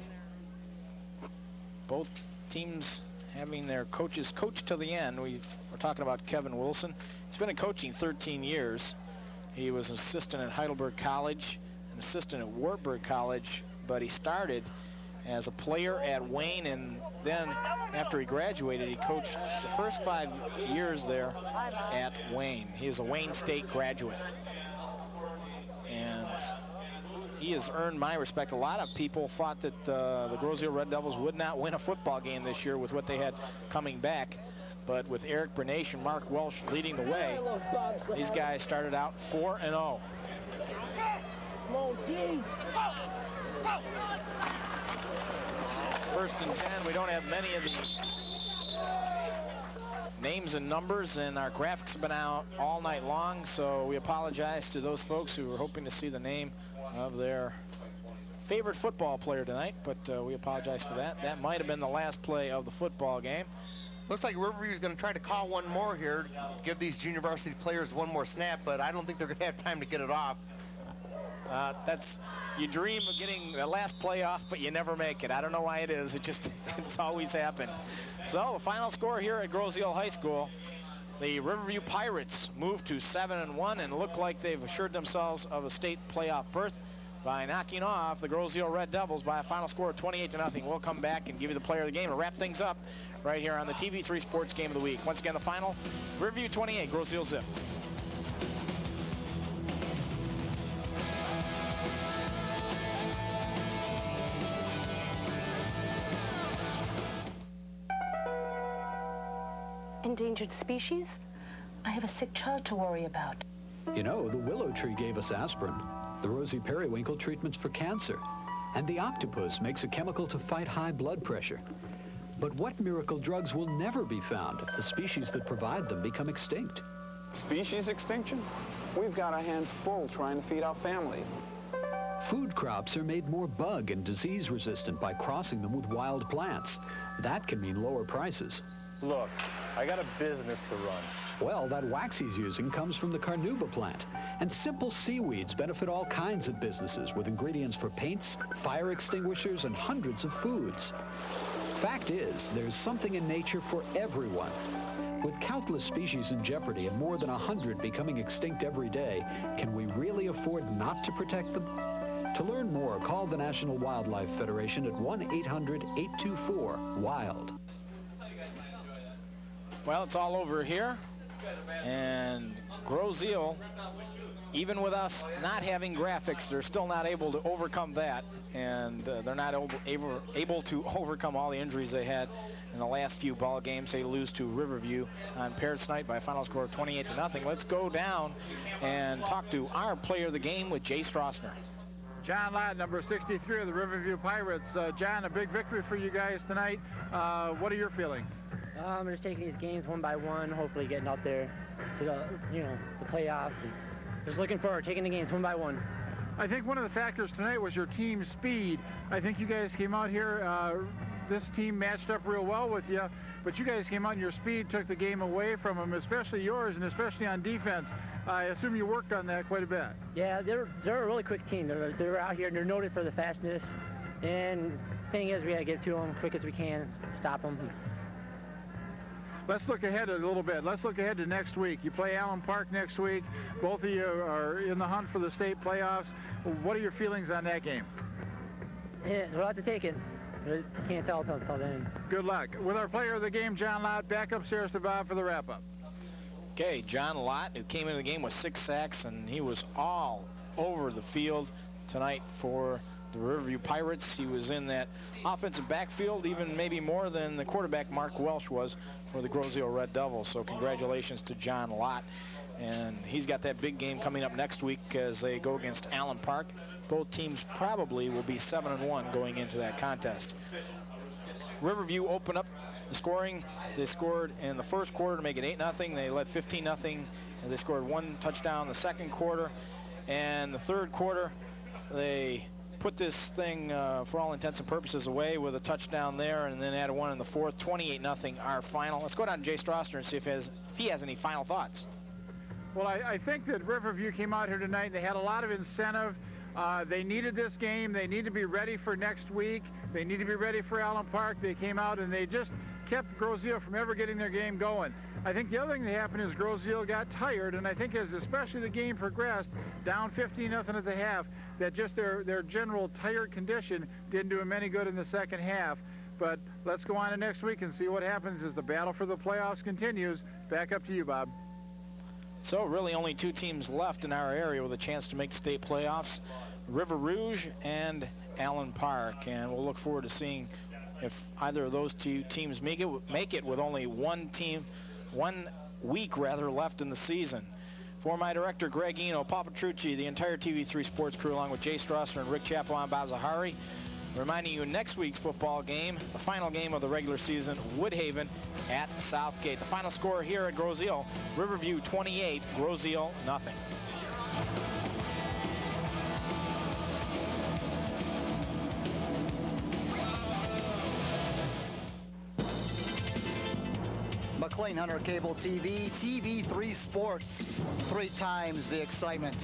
[SPEAKER 2] both teams having their coaches coach to the end. We're talking about Kevin Wilson. He's been in coaching 13 years. He was an assistant at Heidelberg College, an assistant at Wartburg College, but he started as a player at Wayne, and then after he graduated, he coached the first 5 years there at Wayne. He is a Wayne State graduate. And he has earned my respect. A lot of people thought that the Grosse Ile Red Devils would not win a football game this year with what they had coming back. But with Eric Bernache and Mark Welsh leading the way, these guys started out 4-0.
[SPEAKER 13] Come on, G.
[SPEAKER 2] 1st and 10. We don't have many of the names and numbers, and our graphics have been out all night long, so we apologize to those folks who were hoping to see the name of their favorite football player tonight, but we apologize for that. That might have been the last play of the football game.
[SPEAKER 5] Looks like Riverview is going to try to call one more here, give these junior varsity players one more snap, but I don't think they're going to have time to get it off.
[SPEAKER 2] You dream of getting the last play off, but you never make it. I don't know why it is. It's always happened. So the final score here at Grosse Ile High School, the Riverview Pirates moved to 7-1 and look like they've assured themselves of a state playoff berth by knocking off the Grosse Ile Red Devils by a final score of 28-0. We'll come back and give you the player of the game and wrap things up right here on the TV3 Sports Game of the Week. Once again, the final, Riverview 28, Grosse Ile zip.
[SPEAKER 14] Endangered species? I have a sick child to worry about.
[SPEAKER 15] You know, the willow tree gave us aspirin, the rosy periwinkle treatments for cancer, and the octopus makes a chemical to fight high blood pressure. But what miracle drugs will never be found if the species that provide them become extinct?
[SPEAKER 16] Species extinction? We've got our hands full trying to feed our family.
[SPEAKER 15] Food crops are made more bug and disease resistant by crossing them with wild plants. That can mean lower prices.
[SPEAKER 17] Look, I got a business to run.
[SPEAKER 15] Well, that wax he's using comes from the carnauba plant. And simple seaweeds benefit all kinds of businesses with ingredients for paints, fire extinguishers, and hundreds of foods. Fact is, there's something in nature for everyone. With countless species in jeopardy and more than 100 becoming extinct every day, can we really afford not to protect them? To learn more, call the National Wildlife Federation at 1-800-824-WILD.
[SPEAKER 2] Well, it's all over here, and Grosse Ile, even with us not having graphics, they're still not able to overcome that, and they're not able to overcome all the injuries they had in the last few ball games. They lose to Riverview on Paris night by a final score of 28-0. Let's go down and talk to our player of the game with Jay Strassner.
[SPEAKER 12] John Lott, number 63 of the Riverview Pirates. John, a big victory for you guys tonight. What are your feelings?
[SPEAKER 18] I'm just taking these games one by one, hopefully getting up there to the playoffs, and just looking forward, taking the games one by one.
[SPEAKER 12] I think one of the factors tonight was your team speed. I think you guys came out here, this team matched up real well with you, but you guys came out and your speed took the game away from them, especially yours, and especially on defense. I assume you worked on that quite a bit.
[SPEAKER 18] Yeah, they're a really quick team. They're out here and they're noted for the fastness. And the thing is, we got to get to them as quick as we can, stop them.
[SPEAKER 12] Let's look ahead a little bit. Let's look ahead to next week. You play Allen Park next week. Both of you are in the hunt for the state playoffs. What are your feelings on that game?
[SPEAKER 18] Yeah, we'll have to take it. Can't tell until then.
[SPEAKER 12] Good luck. With our player of the game, John Lott, back upstairs to Bob for the wrap-up.
[SPEAKER 2] Okay, John Lott, who came into the game with 6 sacks, and he was all over the field tonight for the Riverview Pirates. He was in that offensive backfield, even maybe more than the quarterback Mark Welsh was for the Grosse Ile Red Devils. So congratulations to John Lott. And he's got that big game coming up next week as they go against Allen Park. Both teams probably will be 7-1 going into that contest. Riverview opened up the scoring. They scored in the first quarter to make it 8-0. They led 15-0, and they scored 1 touchdown in the second quarter. And the third quarter, they put this thing, for all intents and purposes, away with a touchdown there, and then added 1 in the fourth. 28-0 our final. Let's go down to Jay Strassner and see if he has any final thoughts.
[SPEAKER 12] Well, I think that Riverview came out here tonight, and they had a lot of incentive. They needed this game. They need to be ready for next week. They need to be ready for Allen Park. They came out and they just kept Grosse Ile from ever getting their game going. I think the other thing that happened is Grosse Ile got tired, and I think as especially the game progressed, down 15-0 at the half, that just their general tired condition didn't do them any good in the second half. But let's go on to next week and see what happens as the battle for the playoffs continues. Back up to you, Bob.
[SPEAKER 2] So really only 2 teams left in our area with a chance to make the state playoffs, River Rouge and Allen Park. And we'll look forward to seeing if either of those 2 teams make it with only 1 week left in the season. For my director, Greg Eno, Paul Petrucci, the entire TV3 Sports crew, along with Jay Strassner and Rick Chappell and Bob Zahari, reminding you next week's football game, the final game of the regular season, Woodhaven at Southgate. The final score here at Grosse Ile, Riverview 28, Grosse Ile 0.
[SPEAKER 19] McLean Hunter Cable TV, TV3 Sports, 3 times the excitement.